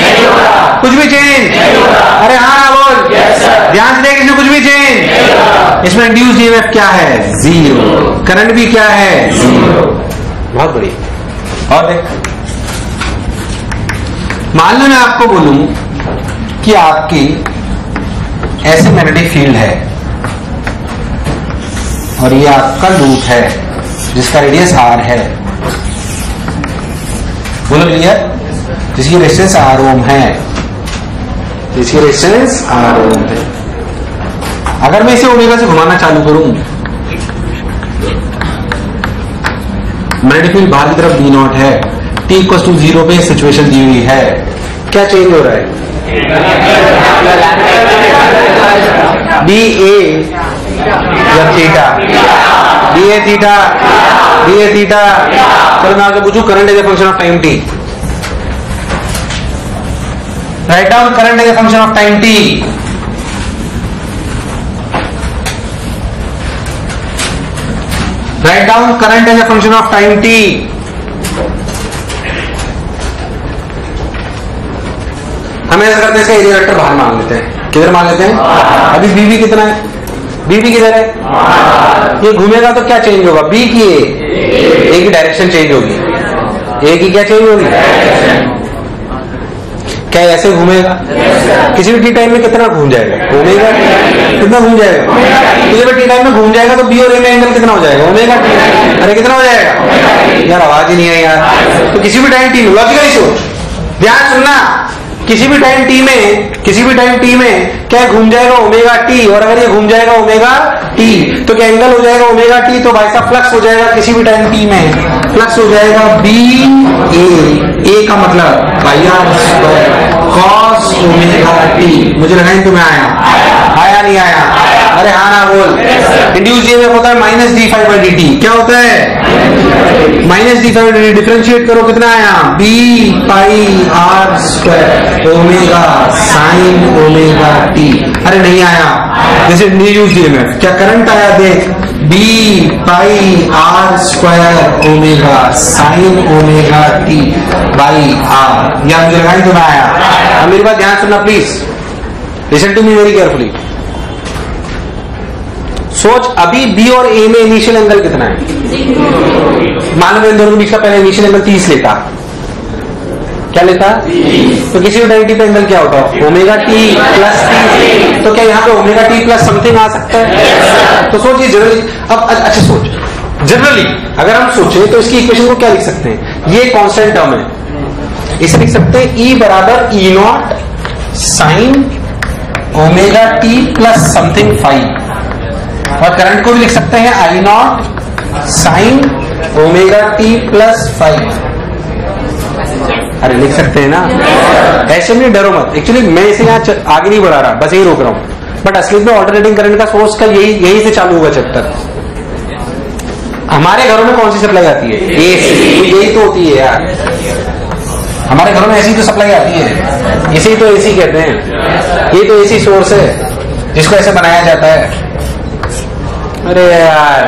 कुछ भी चेंज? अरे हाँ ना बोल, ध्यान से देख, इसमें कुछ भी चेंज? इसमें इंड्यूस्ड ईएमएफ क्या है? जीरो। करंट भी क्या है? जीरो। बहुत बढ़िया। और देख, मान लो मैं आपको बोलूं कि आपकी ऐसे मैग्नेटिक फील्ड है और ये आपका लूप है जिसका रेडियस आर है, बोलो क्लियर? जिसकी रेजिस्टेंस आर ओम है, जिसकी रेजिस्टेंस आर ओम है। अगर मैं इसे ओमेगा से घुमाना चालू करूं, मैग्नेटिक फील्ड बाहर की तरफ बी नॉट है, टी इक्वल टू 0 पे सिचुएशन दी हुई है, क्या चेंज हो रहा है? बी ए या थीटा, बी ए थीटा, बी ए थीटा। चलो मैं आपसे पूछूं, current is a function of time T. Write down current is a function of time T. Write down current is a function of time T. हमें ऐसा करते हैं, इसका एरिया वेक्टर बाहर मान लेते हैं। किधर मान लेते हैं? अभी बीबी कितना है? बीबी किधर है? ये घूमेगा तो क्या चेंज होगा? बी की ए की डायरेक्शन चेंज होगी। ए की क्या चेंज होगी? क्या ऐसे घूमेगा? किसी भी टी टाइम में कितना घूम जाएगा? ओमेगा। कितना घूम जाएगा? किसी भी टी टाइम में घूम जाएगा तो बी और ए में एंगल कितना हो जाएगा? ओमेगा। अरे कितना हो जाएगा यार? आवाज ही नहीं है यार। तो किसी भी टाइम टी में, लॉजिकली सोच, ध्यान सुनना, किसी भी टाइम टी में क्या घूम जाएगा? Omega T. और अगर ये घूम जाएगा ओमेगा टी तो क्या एंगल हो जाएगा? Omega T. तो भाई साहब फ्लक्स हो जाएगा किसी भी टाइम टी में, फ्लक्स हो जाएगा बी ए का मतलब pi R square cos omega T. मुझे लगा तुम्हें आया नहीं आया? अरे हाँ ना बोल। इंड्यूस्ड ईएमएफ होता है minus D five by D T. क्या होता है? Minus D five by D T. Differentiate करो, कितना आया? B pi R square omega sine omega T. अरे नहीं आया, जैसे इंड्यूस्ड ईएमएफ। क्या करंट आया? देख, B pi R square omega sine omega T by R. या मुझे लगा तुम्हें आया। अब मेरी बात ध्यान सुनना please, listen to me very carefully. सोच, अभी बी और ए में इनिशियल एंगल कितना है? मान लो इन दोनों के बीच का पहले इनिशियल एंगल 30 लेता। क्या लेता? तो किसी भी टाइम टी पे एंगल क्या होता है? Omega T plus T. तो क्या यहाँ पे ओमेगा टी प्लस समथिंग आ सकता है? तो सोचिए जनरली, अब अच्छा सोच, जनरली अगर हम सोचे तो इसकी इक्वेशन को क्या लिख सकते हैं? ये कांस्टेंट टर्म है, इसे लिख सकते हैं ई बराबर E naught sine omega T plus something five. और करंट को भी लिख सकते हैं I naught sine omega T plus five. अरे लिख सकते हैं ना, ऐसे में डरो मत। एक्चुअली मैं इसे यहाँ आगे नहीं बढ़ा रहा, बस यही रोक रहा हूं। बट असली में ऑल्टरनेटिंग करंट का सोर्स का यही से चालू होगा चैप्टर। हमारे घरों में कौन सी सप्लाई आती है? एसी। यही तो होती है यार, हमारे घरों में ऐसी तो सप्लाई आती है, इसी तो एसी कहते हैं। ये तो एसी सोर्स है जिसको ऐसे बनाया जाता है। अरे यार,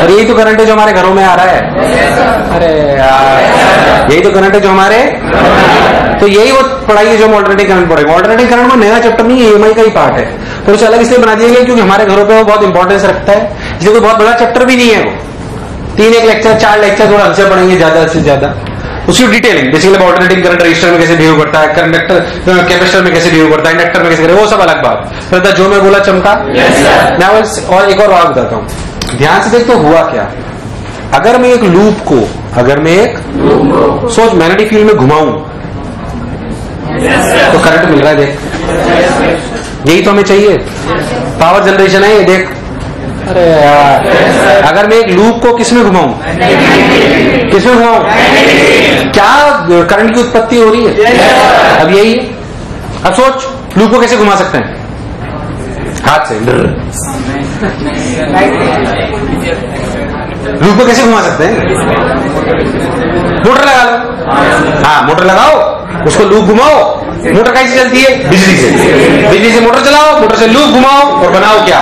और यही तो करंट है जो हमारे घरों में आ रहा है। अरे यार, यही तो करंट है जो हमारे, तो यही वो पढ़ाई जो हम ऑल्टरनेटिव करंट पढ़ेंगे। ऑल्टरनेटिव करंट में नया चैप्टर नहीं है, ईएमआई का ही पार्ट है, तो उसे अलग इसलिए बना दिया गया क्योंकि हमारे घरों पे वो बहुत इंपॉर्टेंस रखता है, इसलिए कोई बहुत बड़ा चैप्टर भी नहीं है वो। 3 एक लेक्चर 4 लेक्चर थोड़ा हमसे पढ़ेंगे ज्यादा से ज्यादा। उसकी detailing basically alternating current register में कैसे बिहेव करता है, कंडक्टर कैपेसिटर में कैसे बिहेव करता है, इंडक्टर में कैसे करे, वो सब अलग बात। फिर जो मैं बोला चमका। मैं और एक और बात बताता हूँ, ध्यान से देख तो हुआ क्या। अगर मैं एक लूप को सोच मैग्नेटिक फील्ड में घुमाऊं तो करंट मिल रहा है, देख यही तो हमें चाहिए, पावर जनरेशन है ये, देख। अरे यार, अगर मैं एक लूप को किसमें घुमाऊं, क्या करंट की उत्पत्ति हो रही है? अब यही है। अब सोच लूप को कैसे घुमा सकते हैं, हाथ से। लूप को कैसे घुमा सकते हैं? मोटर लगा लो। हाँ, मोटर लगाओ, उसको लूप घुमाओ। मोटर कैसे चलती है? बिजली से। बिजली से मोटर चलाओ, मोटर से लूप घुमाओ और बनाओ क्या?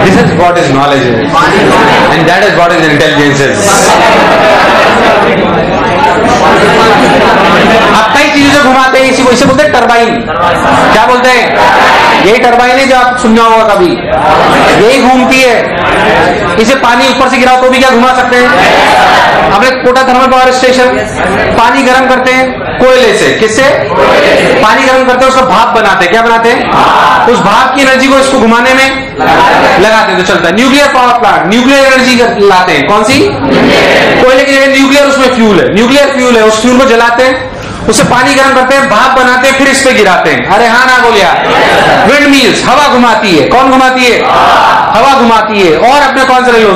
This is what is knowledge is, and that is what is intelligence is. अब कई चीजों से घुमाते हैं, इसी को इसे बोलते हैं टरबाइन। क्या बोलते हैं? यही टरबाइन है जो आप सुना होगा कभी, यही घूमती है। इसे पानी ऊपर से गिराओ तो भी क्या घुमा सकते हैं? अपने कोटा थर्मल पावर स्टेशन, पानी गर्म करते हैं कोयले से। किससे? पानी गर्म करते हैं, उसका भाप बनाते हैं। क्या बनाते हैं? उस भाप की एनर्जी को इसको घुमाने में लगाते हैं तो चलता है। Nuclear power plant, nuclear energy लाते हैं। कौन सी? कोयले की जगह न्यूक्लियर, उसमें फ्यूल है, न्यूक्लियर फ्यूल है, उस फ्यूल को जलाते हैं, उससे पानी गर्म करते हैं, भाप बनाते हैं, फिर इस पे गिराते हैं। अरे हाँ ना बोलिया। विंड मिल्स, हवा घुमाती है। कौन घुमाती है? हवा घुमाती है। और अपने कौन से लो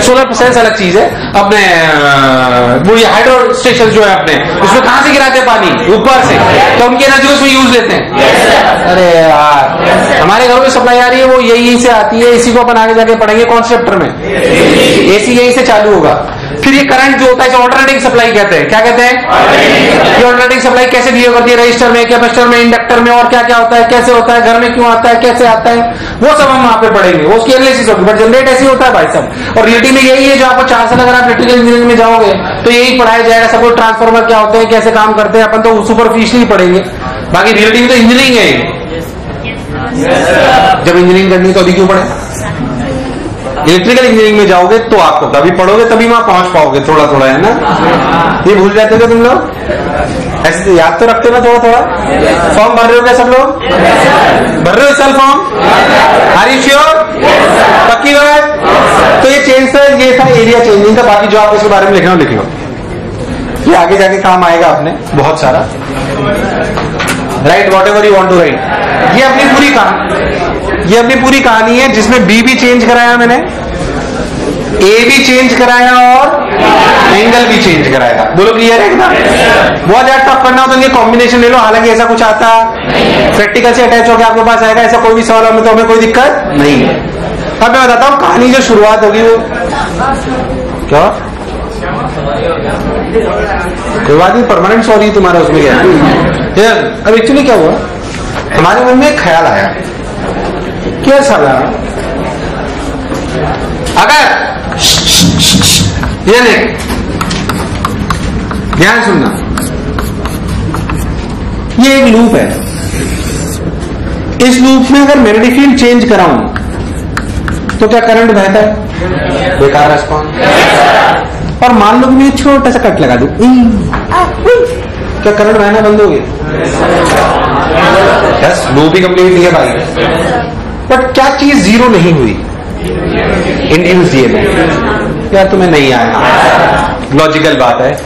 सोलर सेल्स अलग चीज है, अपने वो ये हाइड्रो स्टेशन जो है अपने, उसमें कहां से गिराते हैं पानी? ऊपर से। तो उनकी एनर्जी उसमें यूज लेते हैं। अरे यार, हमारे घरों में सप्लाई आ रही है वो यही से आती है। इसी को अपन आगे जाके पढ़ेंगे कौन से चैप्टर में। एसी यही से चालू होगा। फिर ये करंट जो होता है इसे ऑल्टरनेटिंग सप्लाई कहते हैं। क्या कहते हैं? ये ऑल्टरनेटिंग सप्लाई कैसे बिहेव करती है? रजिस्टर में, कैपेसिटर में, इंडक्टर में, और क्या क्या होता है, कैसे होता है, घर में क्यों आता है, कैसे आता है, वो सब हम वहां पे पढ़ेंगे। वो उसकी एनालिसिस होगी। बट जनरेट ऐसे होता है भाई साहब। और रियलिटी में यही है जो आपको 4 साल अगर आप इलेक्ट्रिकल इंजीनियरिंग में जाओगे तो यही पढ़ाया जाएगा। सब ट्रांसफार्मर क्या होते हैं, कैसे काम करते हैं, अपन तो सुपरफिशियली पढ़ेंगे। बाकी रियलिटी में तो इंजीनियरिंग है। जब इंजीनियरिंग करनी है तो अभी क्यों पढ़े? इलेक्ट्रिकल इंजीनियरिंग में जाओगे तो आपको तभी पढ़ोगे, तभी वहां पहुंच पाओगे। थोड़ा थोड़ा है ना, ये भूल जाते थे तुम लोग। ऐसे तो याद तो रखते हो ना थोड़ा थोड़ा। फॉर्म भर रहे हो क्या सब लोग? भर रहे हो इस साल फॉर्म? Are you sure? पक्की बात? तो ये चेंज था, ये था एरिया चेंजिंग का। बाकी जो आप इसके बारे में लिखना लिख लो, ये आगे जाके काम आएगा अपने बहुत सारा। Write whatever you want to write. ये अपनी पूरी कहानी है जिसमें बी भी चेंज कराया मैंने, ए भी चेंज कराया और एंगल भी चेंज कराया। बोलो क्लियर है ना? बहुत ज्यादा टफ करना हो तो ये कॉम्बिनेशन ले लो। हालांकि ऐसा कुछ आता प्रैक्टिकल से अटैच होकर आपके पास आएगा, ऐसा कोई भी सवाल में तो हमें कोई दिक्कत नहीं है। अब मैं बताता हूँ कहानी जो शुरुआत होगी वो क्या, कोई बात नहीं, परमानेंट सॉरी तुम्हारा उसमें क्या है। अब एक्चुअली क्या हुआ, हमारे मन में एक ख्याल आया, क्या साला अगर ये नहीं, ध्यान सुनना, ये एक लूप है। इस लूप में अगर मैग्नेटिक फील्ड चेंज कराऊं तो क्या करंट बहता है? बेकार रेस्पॉन्स। और मान लो कि मैं छोटा सा कट लगा दूं, क्या करंट बहना बंद हो गया? बस लूप ही कंप्लीट नहीं है भाई। बट क्या चीज जीरो नहीं हुई? Induce EMF. यार तुम्हें नहीं आया, लॉजिकल बात है।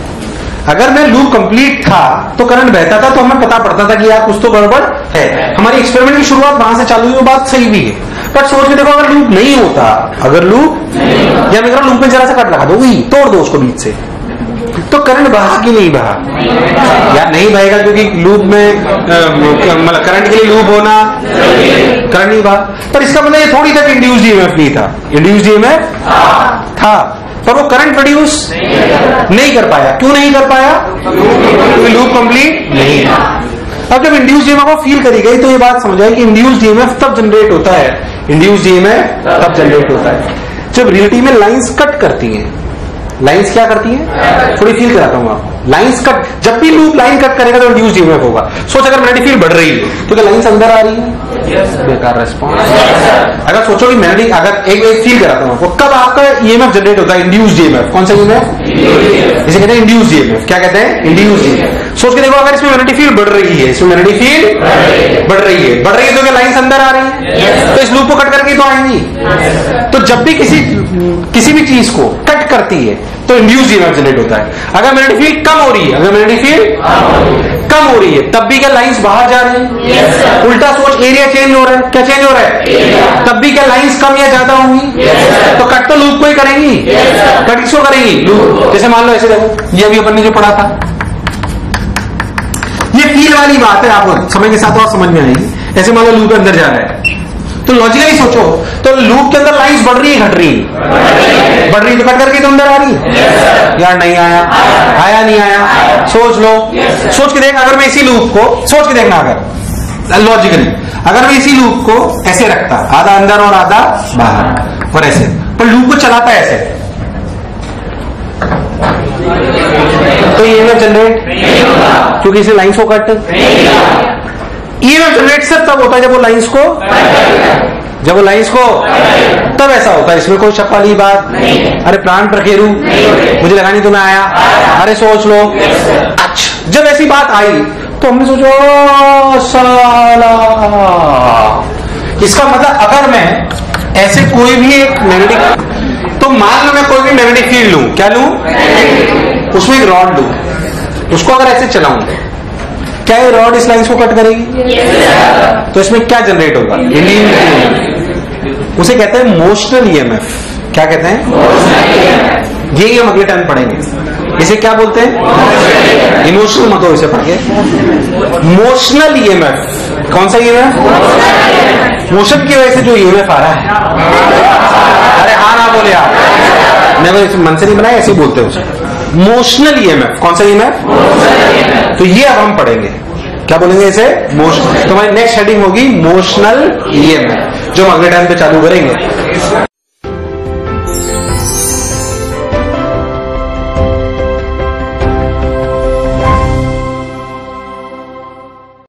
अगर मैं लूप कंप्लीट था तो करंट बहता था, तो हमें पता पड़ता था कि यार कुछ तो गड़बड़ है। हमारी एक्सपेरिमेंट की शुरुआत वहां से चालू हुई, वो बात सही भी है। बट सोच के देखो, अगर लूप नहीं होता, अगर लूप या मैं लूप में जरा सा कट लगा दो, वही तोड़ दो उसको बीच से, तो करंट बहा कि नहीं बहा? यार नहीं बहेगा, क्योंकि लूप में मतलब करंट के लिए लूप होना, करंट नहीं बहा। पर इसका मतलब ये थोड़ी था कि इंड्यूस्ड ईएमएफ नहीं था। इंड्यूस्ड ईएमएफ था, पर वो करंट प्रोड्यूस नहीं कर पाया। क्यों नहीं कर पाया? क्योंकि लूप कंप्लीट नहीं है। अब जब इंड्यूस्ड ईएमएफ को फील करी गई तो ये बात समझ आई कि इंड्यूस्ड ईएमएफ तब जनरेट होता है, इंड्यूस्ड ईएमएफ तब जनरेट होता है जब रियलिटी में लाइंस कट करती हैं। लाइंस क्या करती हैं? थोड़ी फील कराता हूं आपको। लाइंस कट, जब भी लूप लाइन कट करेगा तो इंड्यूस्ड ईएमएफ होगा। सोच अगर मैग्नेटिक फील्ड बढ़ रही है तो क्या लाइंस अंदर आ रही है? बेकार रेस्पॉन्स। अगर सोचो कि मैग्नेटिक, अगर एक फील कराता हूं आपको, कब आपका ईएमएफ जनरेट होता है? Induced EMF. कौन सा ईएमएफ? इसे कहते हैं इंड्यूस्ड ईएमएफ। क्या कहते हैं? Induced EMF. सोच के देखो, अगर इसमें मैग्नेटिक फील्ड बढ़ रही है, इसमें मैग्नेटिक फील्ड बढ़ रही है तो क्या लाइंस अंदर आ रही है? तो इस लूप को कट करके तो आएंगी। तो जब भी किसी भी चीज को कट करती है तो इंड्यूस्ड ईएमएफ जनरेट होता है। अगर मैग्नेटिक फील्ड कम हो रही है, अगर मैग्नेटिक फील्ड कम हो रही है, तब भी क्या लाइंस बाहर जा रही है? उल्टा सोच, एरिया चेंज हो रहा है। क्या चेंज हो रहा है? तब भी क्या लाइंस कम या ज्यादा होंगी? तो कट तो लूप को ही करेंगी। कट किसको करेंगी? लूप। जैसे मान लो ऐसे देखो, ये अभी अपन ने जो पढ़ा था, ये फील वाली बात है, आपको समय के साथ और समझ में आएगी। ऐसे मान लो लूप अंदर जा रहा है, तो लॉजिकली सोचो, तो लूप के अंदर लाइंस बढ़ रही है घट रही है? बढ़ रही तो कट करके तो अंदर आ रही है। यार नहीं आया, आया नहीं आया, सोच लो, सोच के देख। अगर मैं इसी लूप को, सोच के देखना, अगर लॉजिकली अगर मैं इसी लूप को ऐसे रखता, आधा अंदर और आधा बाहर और ऐसे, पर लूप को चलाता ऐसे, तो ईएमएफ जनरेट, क्योंकि इसे लाइंस को कट, ईएमएफ जनरेट सिर्फ तब होता है जब वो लाइंस को, तब ऐसा होता है। इसमें कोई शक वाली बात नहीं। अरे प्राण प्रखेरु, मुझे लगा नहीं तुम्हें आया, अरे सोच लो। अच्छा, जब ऐसी बात आई तो हमने सोचो साला, इसका मतलब अगर मैं ऐसे कोई भी एक मैग्नेटिक, तो मान लो मैं कोई भी मैग्नेटिक फील्ड लूं, क्या लूं? उसमें एक रॉड लूं, उसको अगर ऐसे चलाऊं, क्या ये रॉड इस लाइंस को कट करेगी? तो इसमें क्या जनरेट होगा? उसे कहते हैं मोशनल ईएमएफ। क्या कहते हैं? ये हम अगले टाइम पढ़ेंगे। इसे क्या बोलते हैं? इमोशनल मत हो, इसे पढ़ के। Motional EMF. कौन सा ईएमएफ? मोशन की वजह से जो ईएमएफ आ रहा है। अरे हाँ ना बोले आप, मैं मन से नहीं बनाया, ऐसे बोलते हैं उसे मोशनल ईएमएफ। कौन सा ईएमएफ? तो ये अब हम पढ़ेंगे। क्या बोलेंगे इसे? मोशन। तो हमारी नेक्स्ट हेडिंग होगी मोशनल ईएमएफ, जो हम अगले टाइम पे चालू करेंगे।